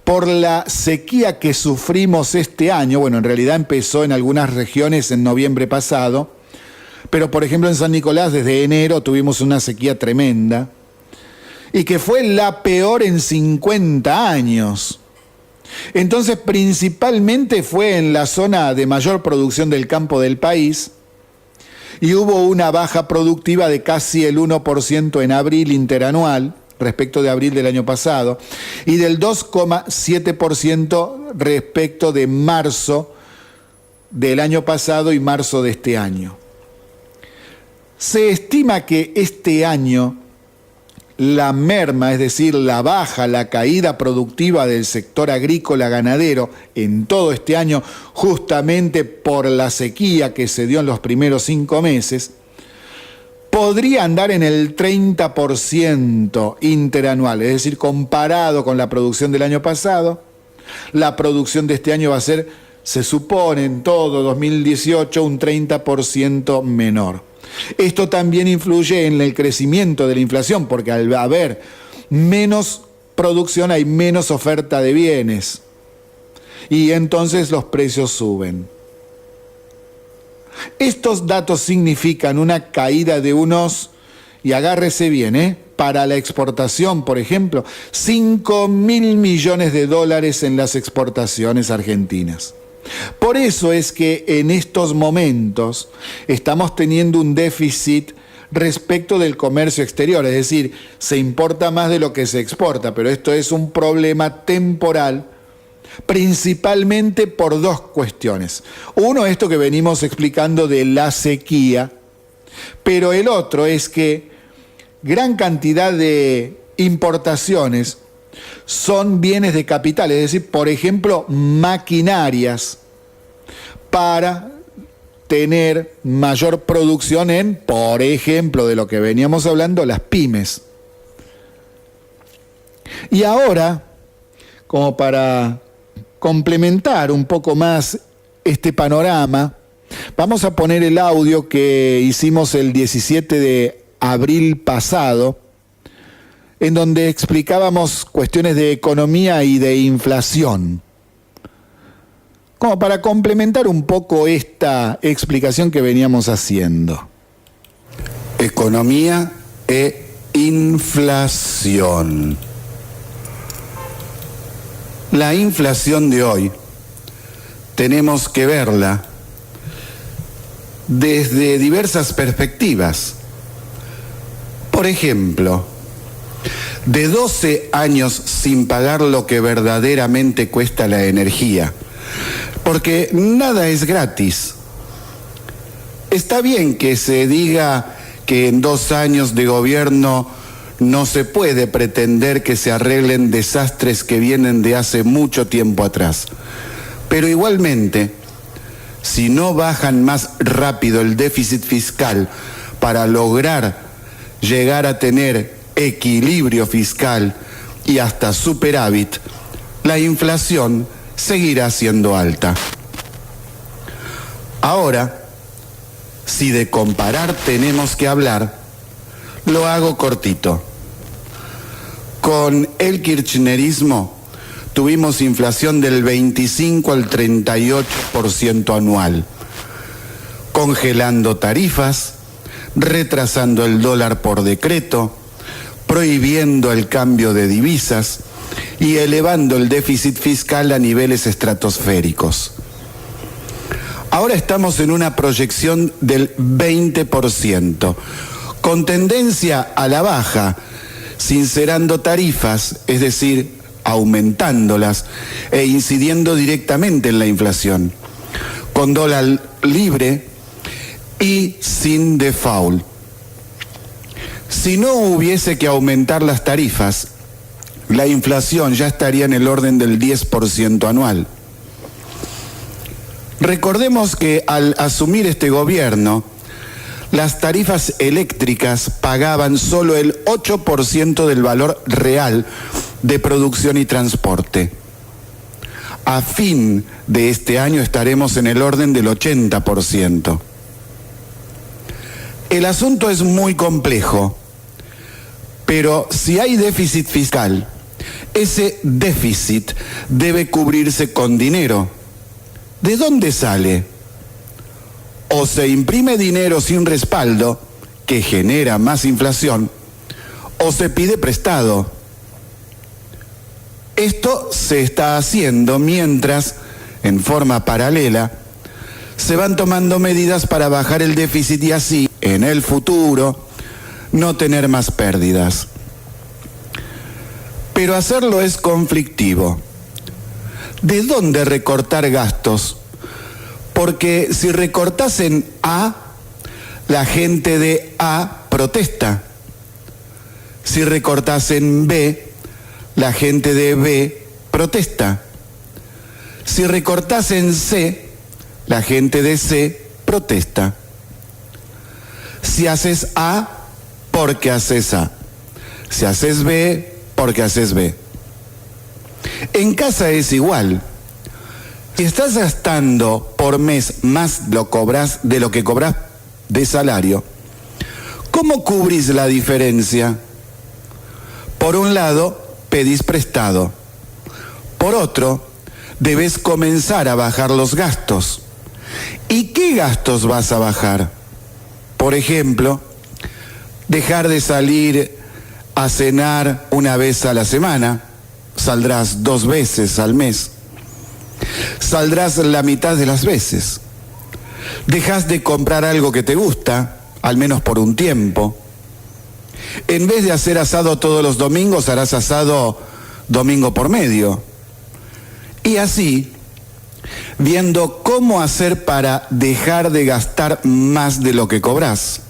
por la sequía que sufrimos este año, bueno, en realidad empezó en algunas regiones en noviembre pasado, pero por ejemplo en San Nicolás desde enero tuvimos una sequía tremenda y que fue la peor en 50 años. Entonces principalmente fue en la zona de mayor producción del campo del país y hubo una baja productiva de casi el 1% en abril interanual respecto de abril del año pasado y del 2,7% respecto de marzo del año pasado y marzo de este año. Se estima que este año la merma, es decir, la baja, la caída productiva del sector agrícola ganadero en todo este año, justamente por la sequía que se dio en los primeros 5 meses, podría andar en el 30% interanual, es decir, comparado con la producción del año pasado, la producción de este año va a ser, se supone en todo 2018, un 30% menor. Esto también influye en el crecimiento de la inflación, porque al haber menos producción hay menos oferta de bienes y entonces los precios suben. Estos datos significan una caída de unos, y agárrese bien, para la exportación, por ejemplo, 5.000 millones de dólares en las exportaciones argentinas. Por eso es que en estos momentos estamos teniendo un déficit respecto del comercio exterior, es decir, se importa más de lo que se exporta, pero esto es un problema temporal, principalmente por 2 cuestiones. Uno, esto que venimos explicando de la sequía, pero el otro es que gran cantidad de importaciones son bienes de capital, es decir, por ejemplo, maquinarias para tener mayor producción en, por ejemplo, de lo que veníamos hablando, las pymes. Y ahora, como para complementar un poco más este panorama, vamos a poner el audio que hicimos el 17 de abril pasado, en donde explicábamos cuestiones de economía y de inflación, como para complementar un poco esta explicación que veníamos haciendo. Economía e inflación. La inflación de hoy tenemos que verla desde diversas perspectivas. Por ejemplo, de 12 años sin pagar lo que verdaderamente cuesta la energía, porque nada es gratis. Está bien que se diga que en 2 años de gobierno no se puede pretender que se arreglen desastres que vienen de hace mucho tiempo atrás, pero igualmente, si no bajan más rápido el déficit fiscal para lograr llegar a tener equilibrio fiscal y hasta superávit, la inflación seguirá siendo alta. Ahora, si de comparar tenemos que hablar, lo hago cortito. Con el kirchnerismo tuvimos inflación del 25 al 38% anual, congelando tarifas, retrasando el dólar por decreto, prohibiendo el cambio de divisas y elevando el déficit fiscal a niveles estratosféricos. Ahora estamos en una proyección del 20%, con tendencia a la baja, sincerando tarifas, es decir, aumentándolas e incidiendo directamente en la inflación, con dólar libre y sin default. Si no hubiese que aumentar las tarifas, la inflación ya estaría en el orden del 10% anual. Recordemos que al asumir este gobierno, las tarifas eléctricas pagaban solo el 8% del valor real de producción y transporte. A fin de este año estaremos en el orden del 80%. El asunto es muy complejo, pero si hay déficit fiscal, ese déficit debe cubrirse con dinero. ¿De dónde sale? O se imprime dinero sin respaldo, que genera más inflación, o se pide prestado. Esto se está haciendo mientras, en forma paralela, se van tomando medidas para bajar el déficit y así, en el futuro, no tener más pérdidas. Pero hacerlo es conflictivo. ¿De dónde recortar gastos? Porque si recortas en A, la gente de A protesta. Si recortas en B, la gente de B protesta. Si recortas en C, la gente de C protesta. Si haces A, porque haces A. Si haces B, porque haces B. En casa es igual. Si estás gastando por mes más de lo que cobras de salario, ¿cómo cubrís la diferencia? Por un lado, pedís prestado. Por otro, debes comenzar a bajar los gastos. ¿Y qué gastos vas a bajar? Por ejemplo, dejar de salir a cenar una vez a la semana, saldrás 2 veces al mes. Saldrás la mitad de las veces. Dejas de comprar algo que te gusta, al menos por un tiempo. En vez de hacer asado todos los domingos, harás asado domingo por medio. Y así, viendo cómo hacer para dejar de gastar más de lo que cobras.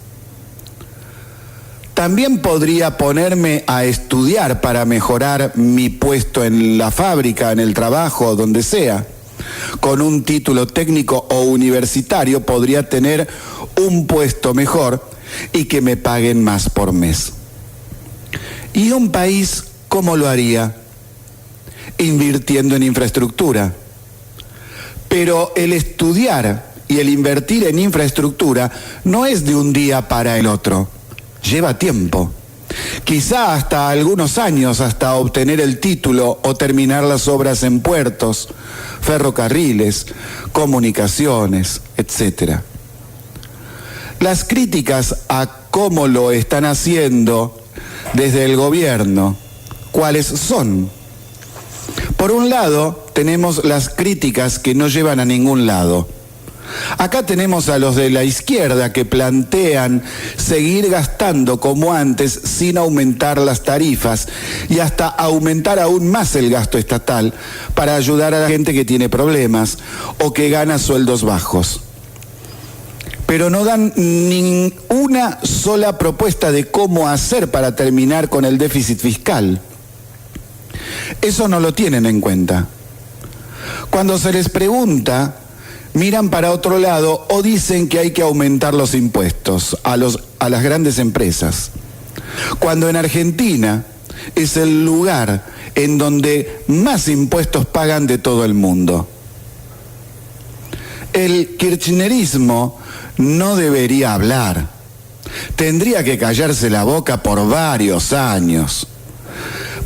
También podría ponerme a estudiar para mejorar mi puesto en la fábrica, en el trabajo, donde sea. Con un título técnico o universitario podría tener un puesto mejor y que me paguen más por mes. ¿Y un país cómo lo haría? Invirtiendo en infraestructura. Pero el estudiar y el invertir en infraestructura no es de un día para el otro. Lleva tiempo, quizá hasta algunos años hasta obtener el título o terminar las obras en puertos, ferrocarriles, comunicaciones, etc. Las críticas a cómo lo están haciendo desde el gobierno, ¿cuáles son? Por un lado, tenemos las críticas que no llevan a ningún lado. Acá tenemos a los de la izquierda que plantean seguir gastando como antes sin aumentar las tarifas y hasta aumentar aún más el gasto estatal para ayudar a la gente que tiene problemas o que gana sueldos bajos. Pero no dan ni una sola propuesta de cómo hacer para terminar con el déficit fiscal. Eso no lo tienen en cuenta. Cuando se les pregunta, miran para otro lado o dicen que hay que aumentar los impuestos a las grandes empresas. Cuando en Argentina es el lugar en donde más impuestos pagan de todo el mundo. El kirchnerismo no debería hablar. Tendría que callarse la boca por varios años.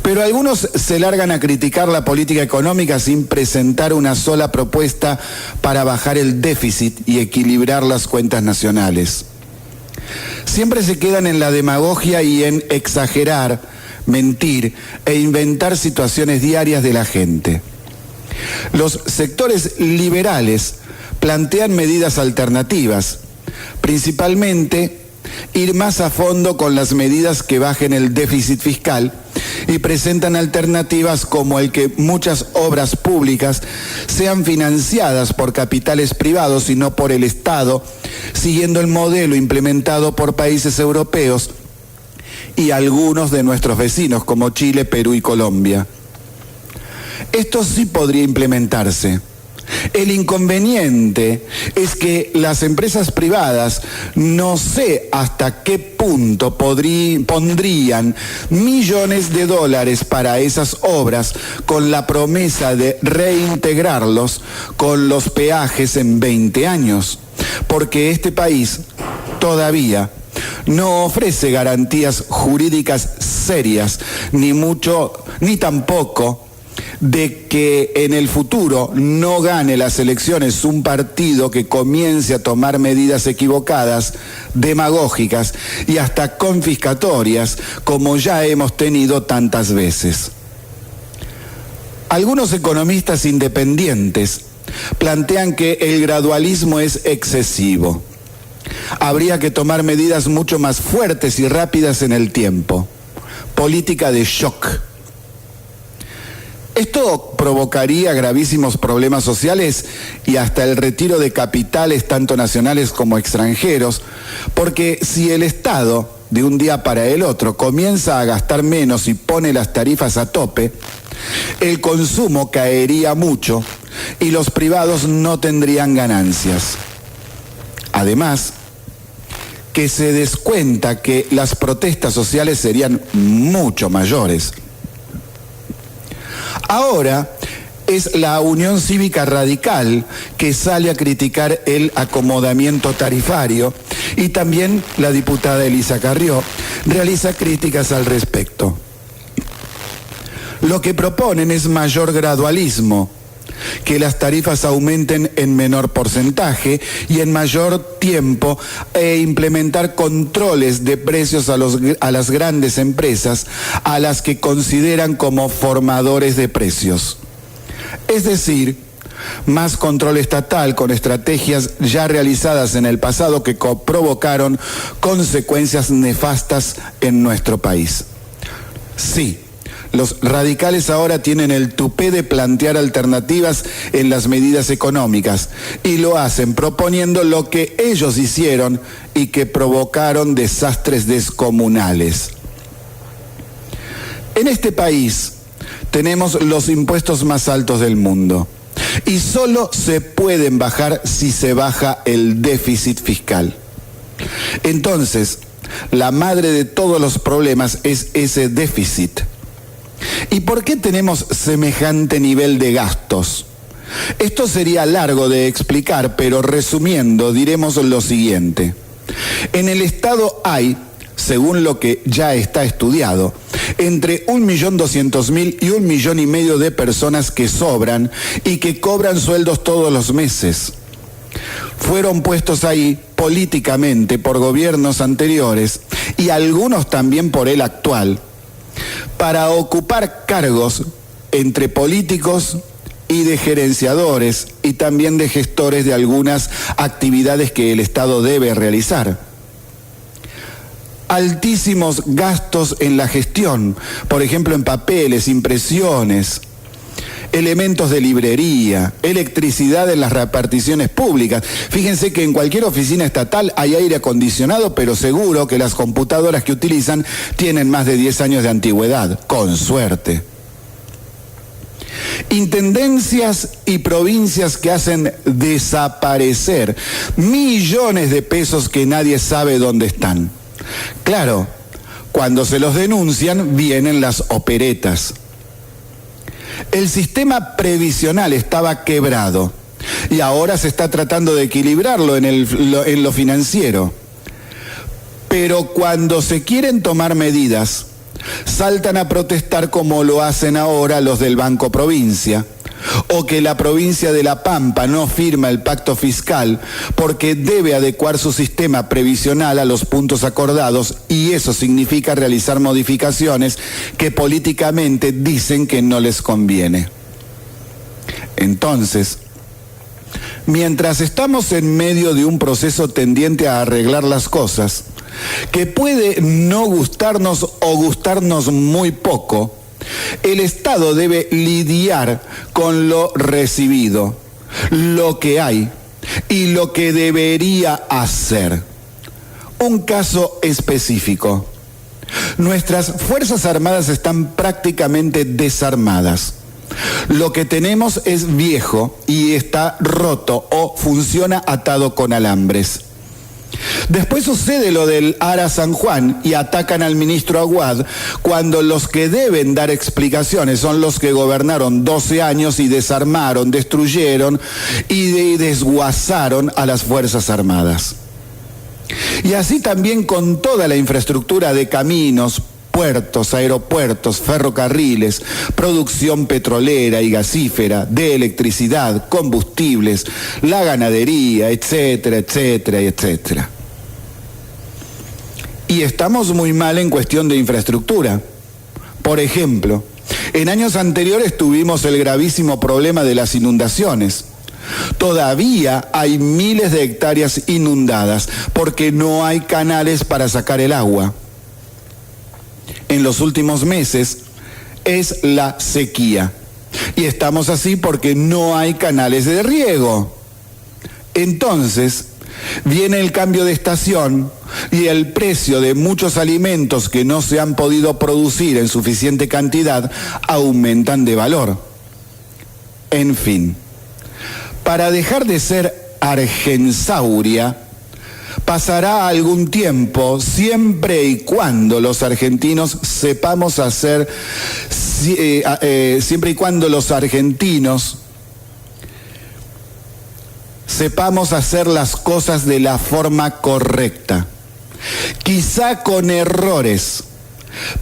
Pero algunos se largan a criticar la política económica sin presentar una sola propuesta para bajar el déficit y equilibrar las cuentas nacionales. Siempre se quedan en la demagogia y en exagerar, mentir e inventar situaciones diarias de la gente. Los sectores liberales plantean medidas alternativas, principalmente ir más a fondo con las medidas que bajen el déficit fiscal y presentan alternativas como el que muchas obras públicas sean financiadas por capitales privados y no por el Estado, siguiendo el modelo implementado por países europeos y algunos de nuestros vecinos como Chile, Perú y Colombia. Esto sí podría implementarse. El inconveniente es que las empresas privadas no sé hasta qué punto pondrían millones de dólares para esas obras con la promesa de reintegrarlos con los peajes en 20 años, porque este país todavía no ofrece garantías jurídicas serias, ni tampoco de que en el futuro no gane las elecciones un partido que comience a tomar medidas equivocadas, demagógicas y hasta confiscatorias, como ya hemos tenido tantas veces. Algunos economistas independientes plantean que el gradualismo es excesivo. Habría que tomar medidas mucho más fuertes y rápidas en el tiempo. Política de shock. Esto provocaría gravísimos problemas sociales y hasta el retiro de capitales tanto nacionales como extranjeros, porque si el Estado de un día para el otro comienza a gastar menos y pone las tarifas a tope, el consumo caería mucho y los privados no tendrían ganancias. Además, que se descuenta que las protestas sociales serían mucho mayores. Ahora es la Unión Cívica Radical que sale a criticar el acomodamiento tarifario y también la diputada Elisa Carrió realiza críticas al respecto. Lo que proponen es mayor gradualismo, que las tarifas aumenten en menor porcentaje y en mayor tiempo e implementar controles de precios a las grandes empresas a las que consideran como formadores de precios. Es decir, más control estatal con estrategias ya realizadas en el pasado que provocaron consecuencias nefastas en nuestro país. Sí. Los radicales ahora tienen el tupé de plantear alternativas en las medidas económicas y lo hacen proponiendo lo que ellos hicieron y que provocaron desastres descomunales. En este país tenemos los impuestos más altos del mundo y solo se pueden bajar si se baja el déficit fiscal. Entonces, la madre de todos los problemas es ese déficit. ¿Y por qué tenemos semejante nivel de gastos? Esto sería largo de explicar, pero resumiendo diremos lo siguiente. En el Estado hay, según lo que ya está estudiado, entre 1.200.000 y 1,5 millones de personas que sobran y que cobran sueldos todos los meses. Fueron puestos ahí políticamente por gobiernos anteriores y algunos también por el actual, para ocupar cargos entre políticos y de gerenciadores y también de gestores de algunas actividades que el Estado debe realizar. Altísimos gastos en la gestión, por ejemplo en papeles, impresiones, elementos de librería, electricidad en las reparticiones públicas. Fíjense que en cualquier oficina estatal hay aire acondicionado, pero seguro que las computadoras que utilizan tienen más de 10 años de antigüedad, con suerte. Intendencias y provincias que hacen desaparecer millones de pesos que nadie sabe dónde están. Claro, cuando se los denuncian vienen las operetas. El sistema previsional estaba quebrado y ahora se está tratando de equilibrarlo en lo financiero. Pero cuando se quieren tomar medidas, saltan a protestar como lo hacen ahora los del Banco Provincia, o que la provincia de La Pampa no firma el pacto fiscal porque debe adecuar su sistema previsional a los puntos acordados y eso significa realizar modificaciones que políticamente dicen que no les conviene. Entonces, mientras estamos en medio de un proceso tendiente a arreglar las cosas, que puede no gustarnos o gustarnos muy poco, el Estado debe lidiar con lo recibido, lo que hay y lo que debería hacer. Un caso específico. Nuestras Fuerzas Armadas están prácticamente desarmadas. Lo que tenemos es viejo y está roto o funciona atado con alambres. Después sucede lo del Ara San Juan y atacan al ministro Aguad cuando los que deben dar explicaciones son los que gobernaron 12 años y desarmaron, destruyeron y desguazaron a las Fuerzas Armadas. Y así también con toda la infraestructura de caminos, puertos, aeropuertos, ferrocarriles, producción petrolera y gasífera, de electricidad, combustibles, la ganadería, etcétera, etcétera, etcétera. Y estamos muy mal en cuestión de infraestructura. Por ejemplo, en años anteriores tuvimos el gravísimo problema de las inundaciones. Todavía hay miles de hectáreas inundadas porque no hay canales para sacar el agua. En los últimos meses es la sequía. Y estamos así porque no hay canales de riego. Entonces, viene el cambio de estación y el precio de muchos alimentos que no se han podido producir en suficiente cantidad aumentan de valor. En fin, para dejar de ser Argensauria, pasará algún tiempo siempre y cuando los argentinos sepamos hacer, siempre y cuando los argentinos sepamos hacer las cosas de la forma correcta. Quizá con errores,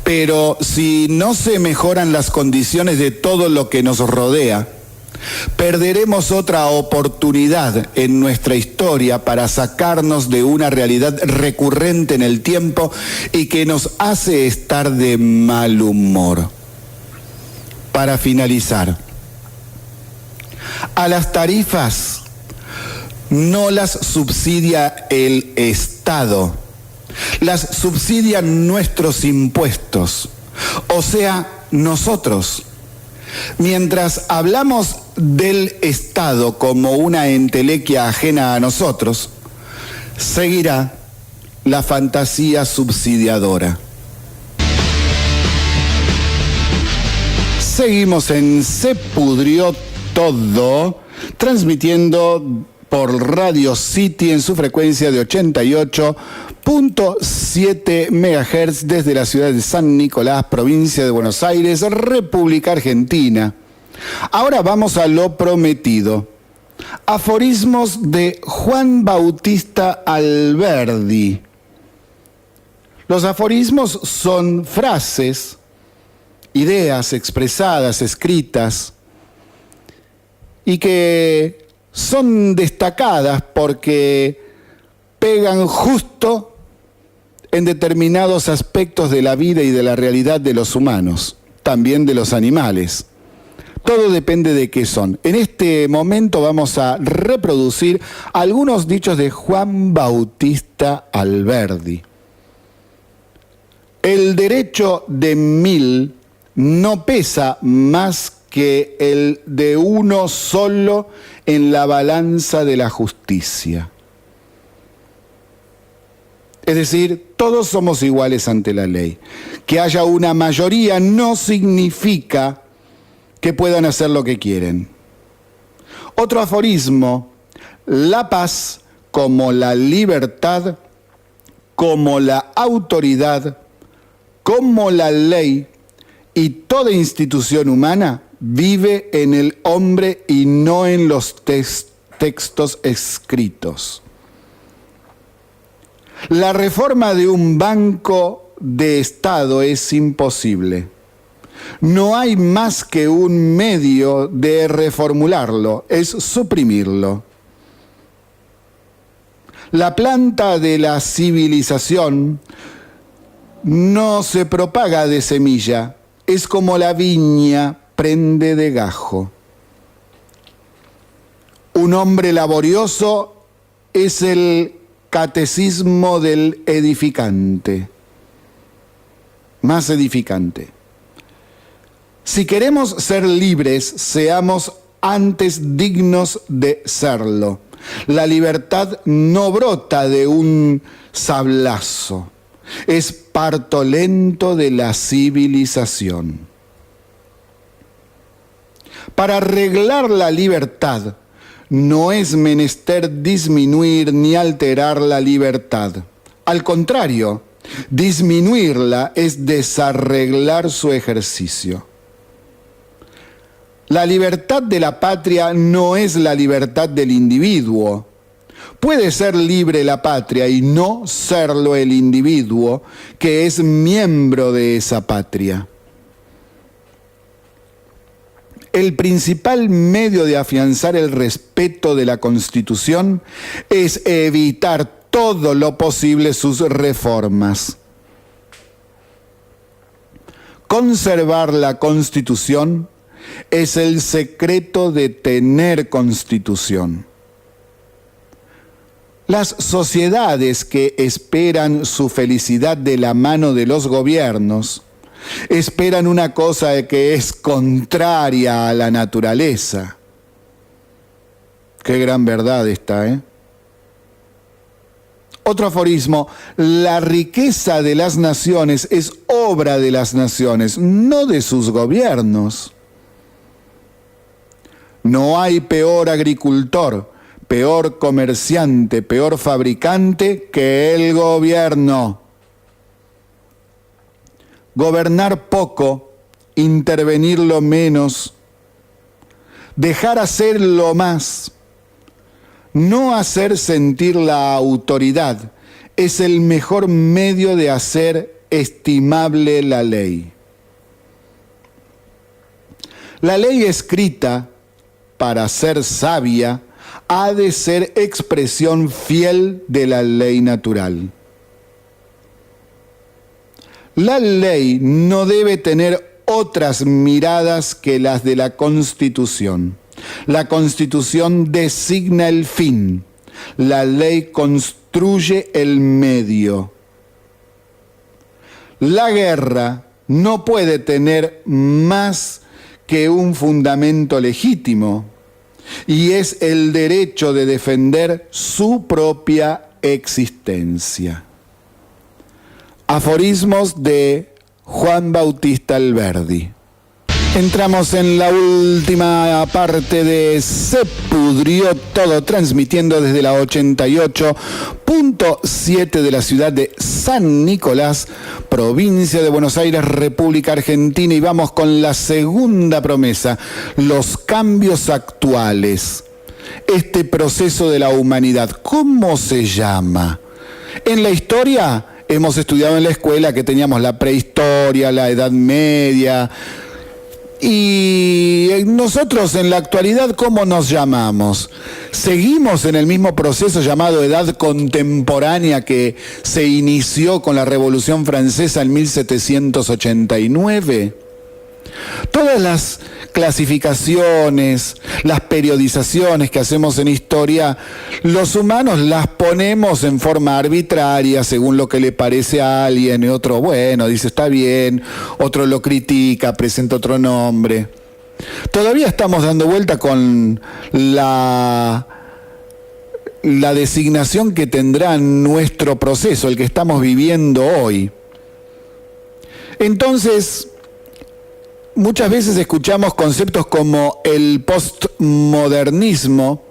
pero si no se mejoran las condiciones de todo lo que nos rodea, perderemos otra oportunidad en nuestra historia para sacarnos de una realidad recurrente en el tiempo y que nos hace estar de mal humor. Para finalizar, a las tarifas no las subsidia el Estado, las subsidian nuestros impuestos, o sea, nosotros. Mientras hablamos del Estado como una entelequia ajena a nosotros, seguirá la fantasía subsidiadora. Seguimos en Se Pudrió Todo, transmitiendo por Radio City en su frecuencia de 88.7 MHz desde la ciudad de San Nicolás, provincia de Buenos Aires, República Argentina. Ahora vamos a lo prometido. Aforismos de Juan Bautista Alberdi. Los aforismos son frases, ideas expresadas, escritas, y que son destacadas porque pegan justo en determinados aspectos de la vida y de la realidad de los humanos, también de los animales. Todo depende de qué son. En este momento vamos a reproducir algunos dichos de Juan Bautista Alberdi. El derecho de 1000 no pesa más que el de uno solo en la balanza de la justicia. Es decir, todos somos iguales ante la ley. Que haya una mayoría no significa que puedan hacer lo que quieren. Otro aforismo: la paz, como la libertad, como la autoridad, como la ley y toda institución humana, vive en el hombre y no en los textos escritos. La reforma de un banco de Estado es imposible. No hay más que un medio de reformularlo, es suprimirlo. La planta de la civilización no se propaga de semilla, es como la viña prende de gajo. Un hombre laborioso es el catecismo del edificante. Más edificante. Si queremos ser libres, seamos antes dignos de serlo. La libertad no brota de un sablazo, es parto lento de la civilización. Para arreglar la libertad, no es menester disminuir ni alterar la libertad. Al contrario, disminuirla es desarreglar su ejercicio. La libertad de la patria no es la libertad del individuo. Puede ser libre la patria y no serlo el individuo, que es miembro de esa patria. El principal medio de afianzar el respeto de la Constitución es evitar todo lo posible sus reformas. Conservar la Constitución es el secreto de tener Constitución. Las sociedades que esperan su felicidad de la mano de los gobiernos esperan una cosa que es contraria a la naturaleza. Qué gran verdad esta, ¿eh? Otro aforismo: la riqueza de las naciones es obra de las naciones, no de sus gobiernos. No hay peor agricultor, peor comerciante, peor fabricante que el gobierno. Gobernar poco, intervenir lo menos, dejar hacer lo más, no hacer sentir la autoridad, es el mejor medio de hacer estimable la ley. La ley escrita, para ser sabia, ha de ser expresión fiel de la ley natural. La ley no debe tener otras miradas que las de la Constitución. La Constitución designa el fin, la ley construye el medio. La guerra no puede tener más que un fundamento legítimo, y es el derecho de defender su propia existencia. Aforismos de Juan Bautista Alberdi. Entramos en la última parte de Se Pudrió Todo, transmitiendo desde la 88.7 de la ciudad de San Nicolás, provincia de Buenos Aires, República Argentina, y vamos con la segunda promesa: los cambios actuales. Este proceso de la humanidad, ¿cómo se llama? En la historia hemos estudiado en la escuela que teníamos la prehistoria, la Edad Media. Y nosotros en la actualidad, ¿cómo nos llamamos? ¿Seguimos en el mismo proceso llamado Edad Contemporánea que se inició con la Revolución Francesa en 1789? Todas las clasificaciones, las periodizaciones que hacemos en historia, los humanos las ponemos en forma arbitraria según lo que le parece a alguien, y otro, bueno, dice está bien, otro lo critica, presenta otro nombre. Todavía estamos dando vuelta con la designación que tendrá nuestro proceso, el que estamos viviendo hoy. Entonces, muchas veces escuchamos conceptos como el postmodernismo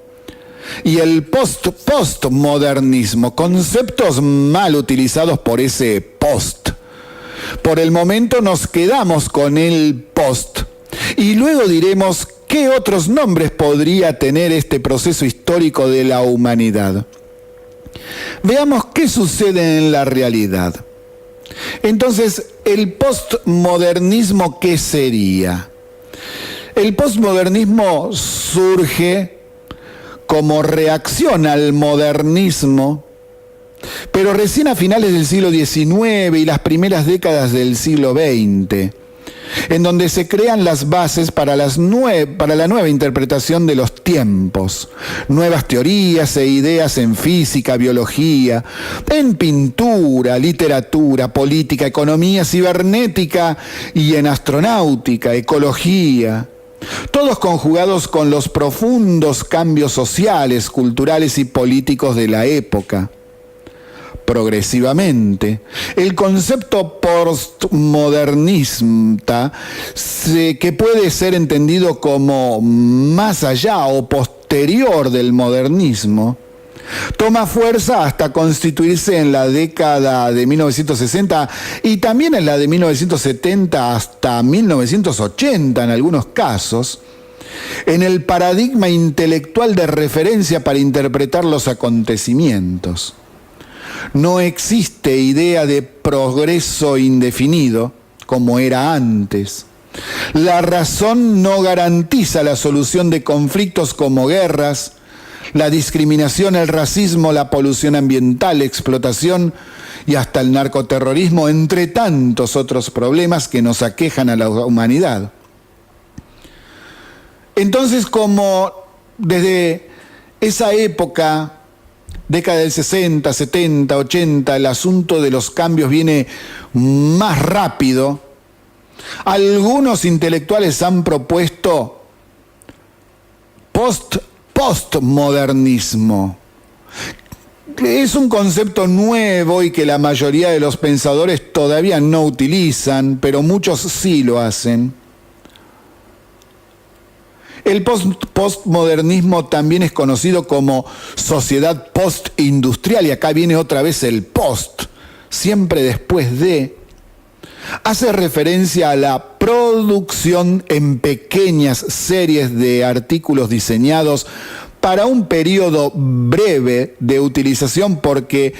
y el postmodernismo, conceptos mal utilizados por ese post. Por el momento nos quedamos con el post y luego diremos qué otros nombres podría tener este proceso histórico de la humanidad. Veamos qué sucede en la realidad. Entonces, ¿el postmodernismo qué sería? El postmodernismo surge como reacción al modernismo, pero recién a finales del siglo XIX y las primeras décadas del siglo XX. en donde se crean las bases para la nueva interpretación de los tiempos, nuevas teorías e ideas en física, biología, en pintura, literatura, política, economía, cibernética y en astronáutica, ecología, todos conjugados con los profundos cambios sociales, culturales y políticos de la época. Progresivamente, el concepto postmodernista, que puede ser entendido como más allá o posterior del modernismo, toma fuerza hasta constituirse en la década de 1960 y también en la de 1970 hasta 1980 en algunos casos, en el paradigma intelectual de referencia para interpretar los acontecimientos. No existe idea de progreso indefinido, como era antes. La razón no garantiza la solución de conflictos como guerras, la discriminación, el racismo, la polución ambiental, la explotación y hasta el narcoterrorismo, entre tantos otros problemas que nos aquejan a la humanidad. Entonces, como desde esa época, década del 60, 70, 80, el asunto de los cambios viene más rápido, algunos intelectuales han propuesto postmodernismo. Es un concepto nuevo y que la mayoría de los pensadores todavía no utilizan, pero muchos sí lo hacen. El postmodernismo también es conocido como sociedad postindustrial, y acá viene otra vez el post, siempre después de. Hace referencia a la producción en pequeñas series de artículos diseñados para un periodo breve de utilización, porque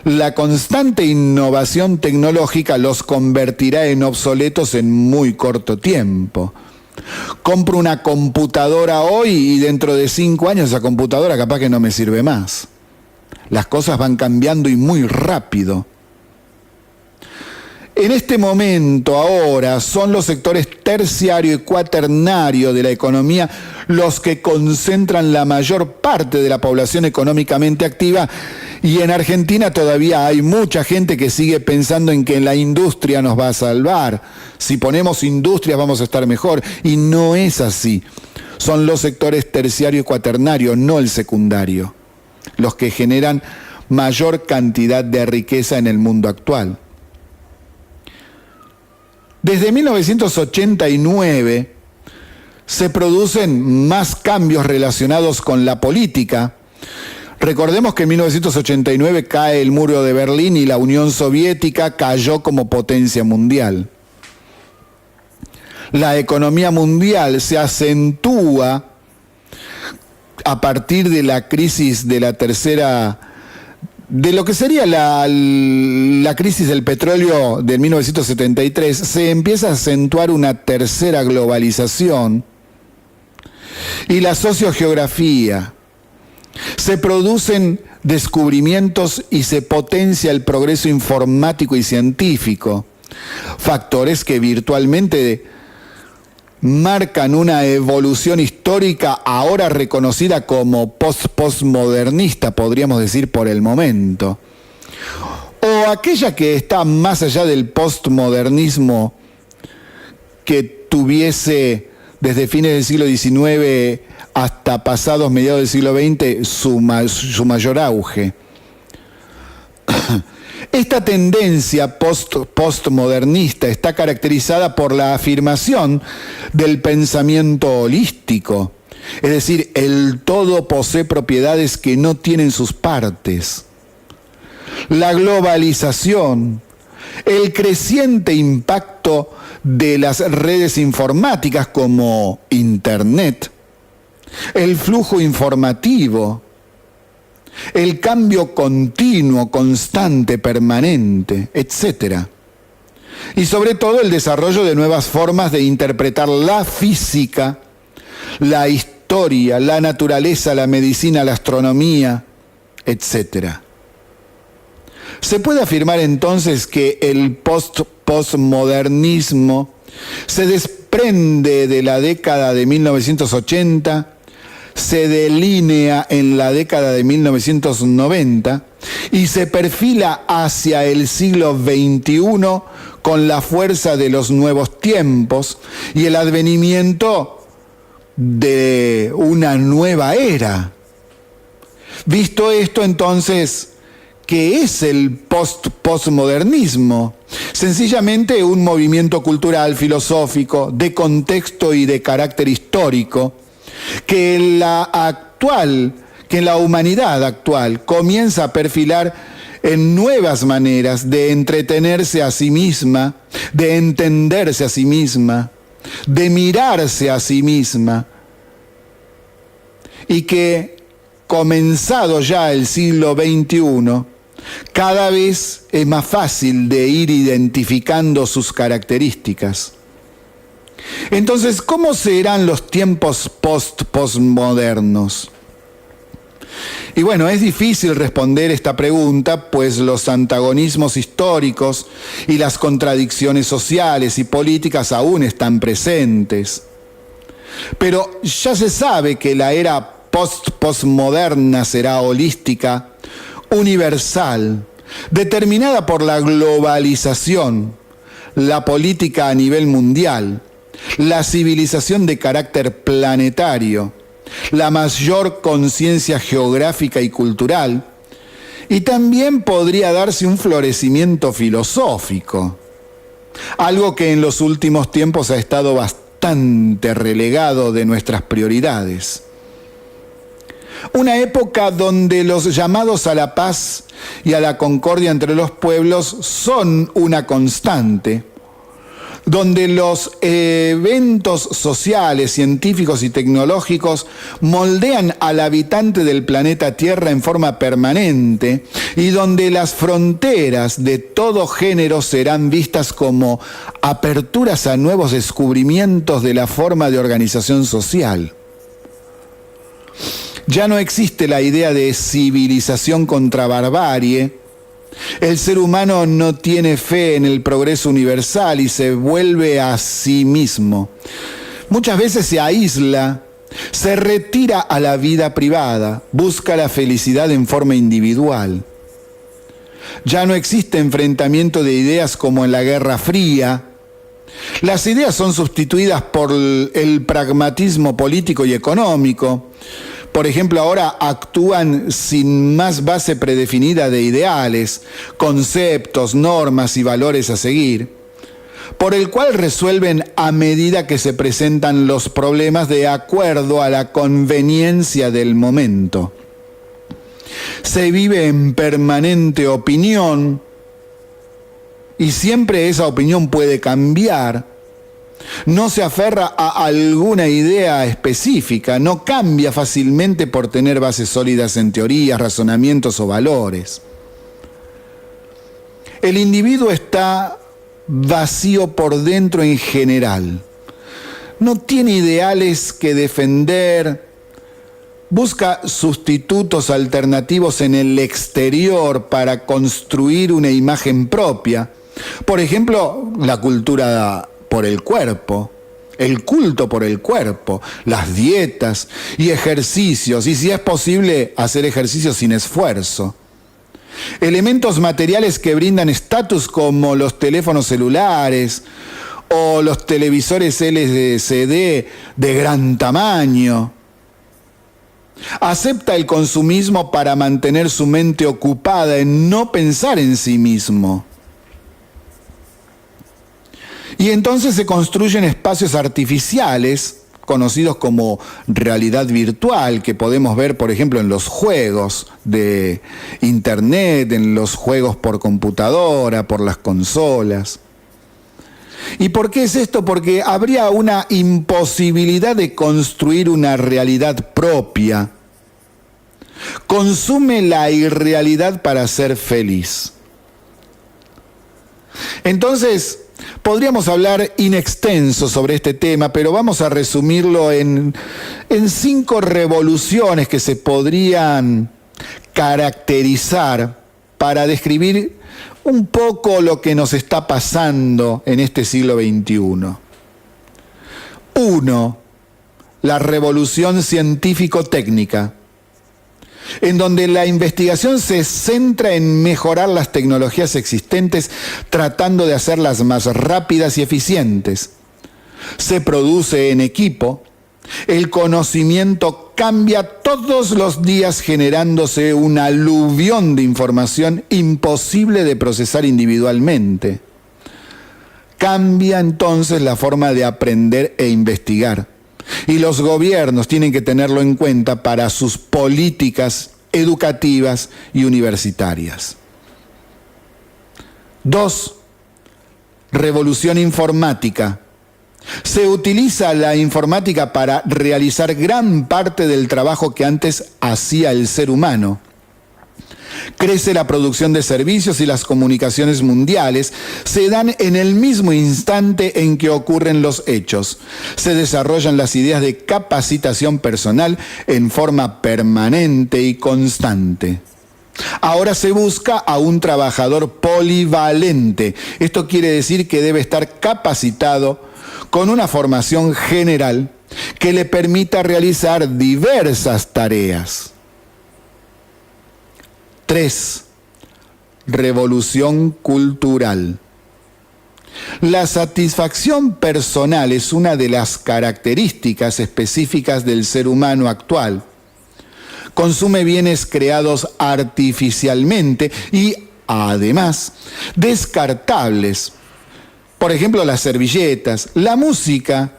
la constante innovación tecnológica los convertirá en obsoletos en muy corto tiempo. Compro una computadora hoy y dentro de 5 años esa computadora capaz que no me sirve más. Las cosas van cambiando y muy rápido. En este momento, ahora, son los sectores terciario y cuaternario de la economía los que concentran la mayor parte de la población económicamente activa, y en Argentina todavía hay mucha gente que sigue pensando en que la industria nos va a salvar. Si ponemos industrias vamos a estar mejor, y no es así. Son los sectores terciario y cuaternario, no el secundario, los que generan mayor cantidad de riqueza en el mundo actual. Desde 1989 se producen más cambios relacionados con la política. Recordemos que en 1989 cae el muro de Berlín y la Unión Soviética cayó como potencia mundial. La economía mundial se acentúa a partir de la crisis de lo que sería la crisis del petróleo del 1973, se empieza a acentuar una tercera globalización y la sociogeografía. Se producen descubrimientos y se potencia el progreso informático y científico, factores que virtualmente marcan una evolución histórica ahora reconocida como postmodernista, podríamos decir por el momento, o aquella que está más allá del postmodernismo, que tuviese desde fines del siglo XIX hasta pasados mediados del siglo XX su mayor auge. Esta tendencia postmodernista está caracterizada por la afirmación del pensamiento holístico, es decir, el todo posee propiedades que no tienen sus partes. La globalización, el creciente impacto de las redes informáticas como Internet, el flujo informativo, el cambio continuo, constante, permanente, etc. Y sobre todo el desarrollo de nuevas formas de interpretar la física, la historia, la naturaleza, la medicina, la astronomía, etc. Se puede afirmar entonces que el postmodernismo Se desprende de la década de 1980, se delinea en la década de 1990 y se perfila hacia el siglo XXI con la fuerza de los nuevos tiempos y el advenimiento de una nueva era. Visto esto, entonces, ¿qué es el postmodernismo? Sencillamente un movimiento cultural, filosófico, de contexto y de carácter histórico, que en la humanidad actual comienza a perfilar en nuevas maneras de entretenerse a sí misma, de entenderse a sí misma, de mirarse a sí misma, y que, comenzado ya el siglo XXI, cada vez es más fácil de ir identificando sus características. Entonces, ¿cómo serán los tiempos postmodernos? Y bueno, es difícil responder esta pregunta, pues los antagonismos históricos y las contradicciones sociales y políticas aún están presentes. Pero ya se sabe que la era postmoderna será holística, universal, determinada por la globalización, la política a nivel mundial, la civilización de carácter planetario, la mayor conciencia geográfica y cultural, y también podría darse un florecimiento filosófico, algo que en los últimos tiempos ha estado bastante relegado de nuestras prioridades. Una época donde los llamados a la paz y a la concordia entre los pueblos son una constante, donde los eventos sociales, científicos y tecnológicos moldean al habitante del planeta Tierra en forma permanente y donde las fronteras de todo género serán vistas como aperturas a nuevos descubrimientos de la forma de organización social. Ya no existe la idea de civilización contra barbarie. El ser humano no tiene fe en el progreso universal y se vuelve a sí mismo. Muchas veces se aísla, se retira a la vida privada, busca la felicidad en forma individual. Ya no existe enfrentamiento de ideas como en la Guerra Fría. Las ideas son sustituidas por el pragmatismo político y económico. Por ejemplo, ahora actúan sin más base predefinida de ideales, conceptos, normas y valores a seguir, por el cual resuelven a medida que se presentan los problemas de acuerdo a la conveniencia del momento. Se vive en permanente opinión y siempre esa opinión puede cambiar. No se aferra a alguna idea específica, no cambia fácilmente por tener bases sólidas en teorías, razonamientos o valores. El individuo está vacío por dentro en general. No tiene ideales que defender, busca sustitutos alternativos en el exterior para construir una imagen propia. Por ejemplo, la cultura por el cuerpo, el culto por el cuerpo, las dietas y ejercicios, y si es posible, hacer ejercicios sin esfuerzo. Elementos materiales que brindan estatus como los teléfonos celulares o los televisores LCD de gran tamaño. Acepta el consumismo para mantener su mente ocupada en no pensar en sí mismo. Y entonces se construyen espacios artificiales, conocidos como realidad virtual, que podemos ver, por ejemplo, en los juegos de internet, en los juegos por computadora, por las consolas. ¿Y por qué es esto? Porque habría una imposibilidad de construir una realidad propia. Consume la irrealidad para ser feliz. Entonces, podríamos hablar in extenso sobre este tema, pero vamos a resumirlo en 5 revoluciones que se podrían caracterizar para describir un poco lo que nos está pasando en este siglo XXI. 1. La revolución científico-técnica, en donde la investigación se centra en mejorar las tecnologías existentes, tratando de hacerlas más rápidas y eficientes. Se produce en equipo, el conocimiento cambia todos los días, generándose un aluvión de información imposible de procesar individualmente. Cambia entonces la forma de aprender e investigar. Y los gobiernos tienen que tenerlo en cuenta para sus políticas educativas y universitarias. 2. Revolución informática. Se utiliza la informática para realizar gran parte del trabajo que antes hacía el ser humano. Crece la producción de servicios y las comunicaciones mundiales se dan en el mismo instante en que ocurren los hechos. Se desarrollan las ideas de capacitación personal en forma permanente y constante. Ahora se busca a un trabajador polivalente. Esto quiere decir que debe estar capacitado con una formación general que le permita realizar diversas tareas. 3. Revolución cultural. La satisfacción personal es una de las características específicas del ser humano actual. Consume bienes creados artificialmente y, además, descartables. Por ejemplo, las servilletas, la música,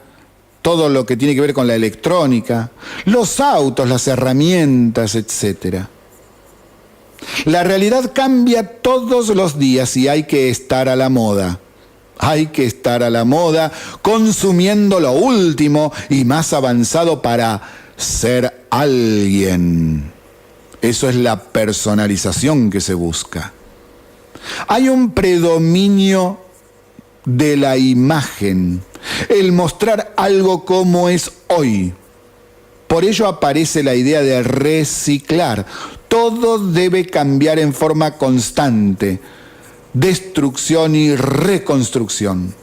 todo lo que tiene que ver con la electrónica, los autos, las herramientas, etc. La realidad cambia todos los días y hay que estar a la moda. Hay que estar a la moda consumiendo lo último y más avanzado para ser alguien. Eso es la personalización que se busca. Hay un predominio de la imagen, el mostrar algo como es hoy. Por ello aparece la idea de reciclar. Todo debe cambiar en forma constante. Destrucción y reconstrucción.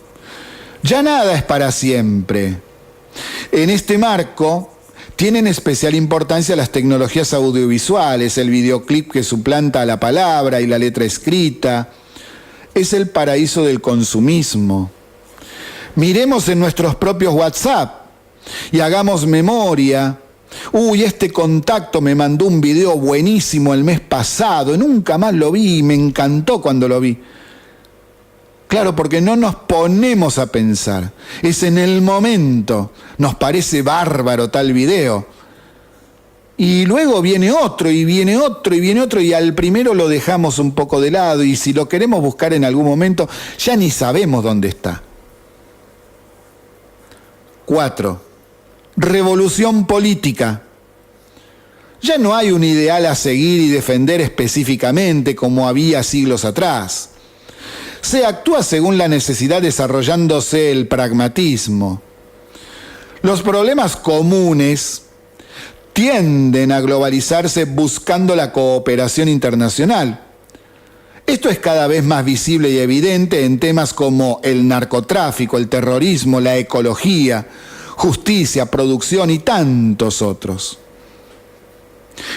Ya nada es para siempre. En este marco tienen especial importancia las tecnologías audiovisuales, el videoclip que suplanta a la palabra y la letra escrita. Es el paraíso del consumismo. Miremos en nuestros propios WhatsApp y hagamos memoria. Uy, este contacto me mandó un video buenísimo el mes pasado, nunca más lo vi y me encantó cuando lo vi. Claro, porque no nos ponemos a pensar. Es en el momento, nos parece bárbaro tal video. Y luego viene otro, y viene otro, y viene otro, y al primero lo dejamos un poco de lado, y si lo queremos buscar en algún momento, ya ni sabemos dónde está. 4. Revolución política. Ya no hay un ideal a seguir y defender específicamente como había siglos atrás. Se actúa según la necesidad, desarrollándose el pragmatismo. Los problemas comunes tienden a globalizarse buscando la cooperación internacional. Esto es cada vez más visible y evidente en temas como el narcotráfico, el terrorismo, la ecología, justicia, producción y tantos otros.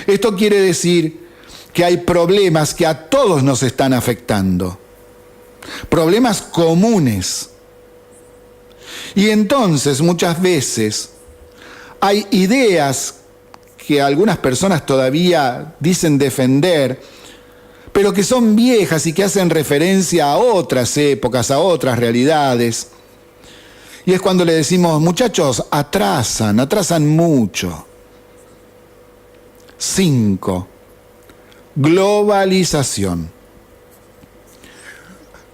Esto quiere decir que hay problemas que a todos nos están afectando. Problemas comunes. Y entonces muchas veces hay ideas que algunas personas todavía dicen defender, pero que son viejas y que hacen referencia a otras épocas, a otras realidades. Y es cuando le decimos, muchachos, atrasan mucho. 5. Globalización.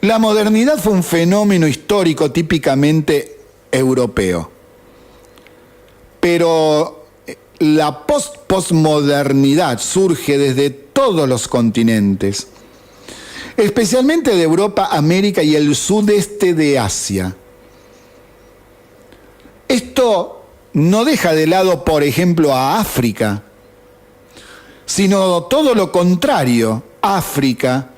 La modernidad fue un fenómeno histórico típicamente europeo. Pero la postmodernidad surge desde todos los continentes, especialmente de Europa, América y el sudeste de Asia. Esto no deja de lado, por ejemplo, a África, sino todo lo contrario. África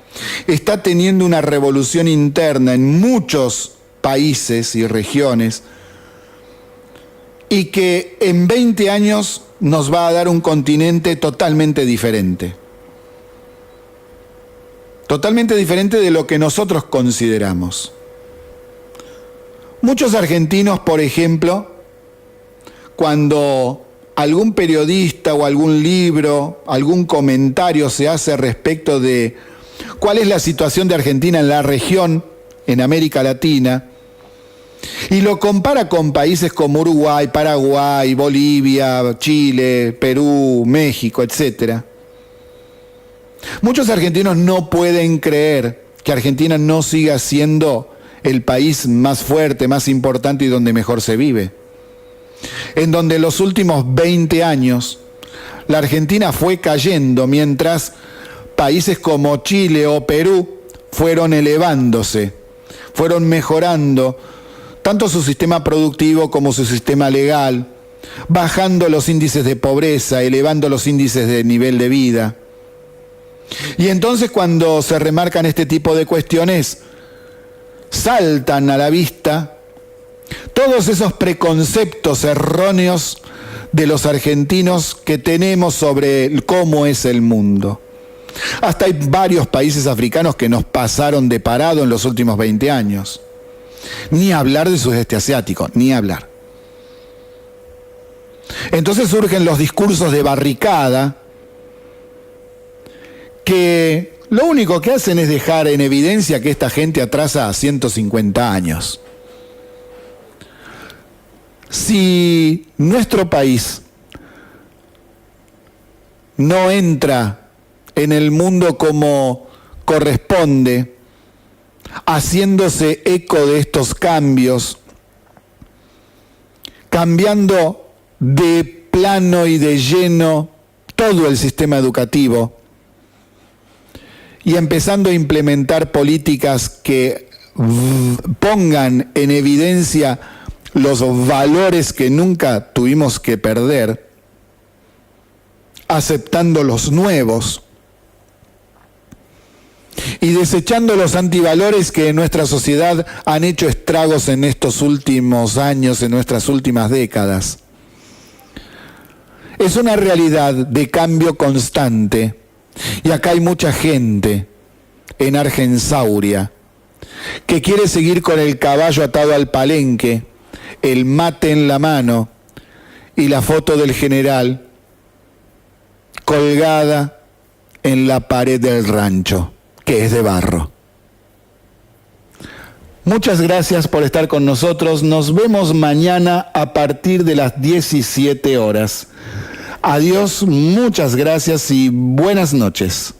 está teniendo una revolución interna en muchos países y regiones y que en 20 años nos va a dar un continente totalmente diferente. Totalmente diferente de lo que nosotros consideramos. Muchos argentinos, por ejemplo, cuando algún periodista o algún libro, algún comentario se hace respecto de cuál es la situación de Argentina en la región, en América Latina, y lo compara con países como Uruguay, Paraguay, Bolivia, Chile, Perú, México, etc. Muchos argentinos no pueden creer que Argentina no siga siendo el país más fuerte, más importante y donde mejor se vive. En donde los últimos 20 años la Argentina fue cayendo mientras países como Chile o Perú fueron elevándose, fueron mejorando tanto su sistema productivo como su sistema legal, bajando los índices de pobreza, elevando los índices de nivel de vida. Y entonces cuando se remarcan este tipo de cuestiones, saltan a la vista todos esos preconceptos erróneos de los argentinos que tenemos sobre cómo es el mundo. Hasta hay varios países africanos que nos pasaron de parado en los últimos 20 años. Ni hablar del sudeste asiático, ni hablar. Entonces surgen los discursos de barricada que lo único que hacen es dejar en evidencia que esta gente atrasa a 150 años. Si nuestro país no entra en el mundo como corresponde, haciéndose eco de estos cambios, cambiando de plano y de lleno todo el sistema educativo y empezando a implementar políticas que pongan en evidencia los valores que nunca tuvimos que perder, aceptando los nuevos y desechando los antivalores que en nuestra sociedad han hecho estragos en estos últimos años, en nuestras últimas décadas. Es una realidad de cambio constante y acá hay mucha gente en Argensauria que quiere seguir con el caballo atado al palenque, el mate en la mano y la foto del general colgada en la pared del rancho, que es de barro. Muchas gracias por estar con nosotros. Nos vemos mañana a partir de las 17 horas. Adiós, muchas gracias y buenas noches.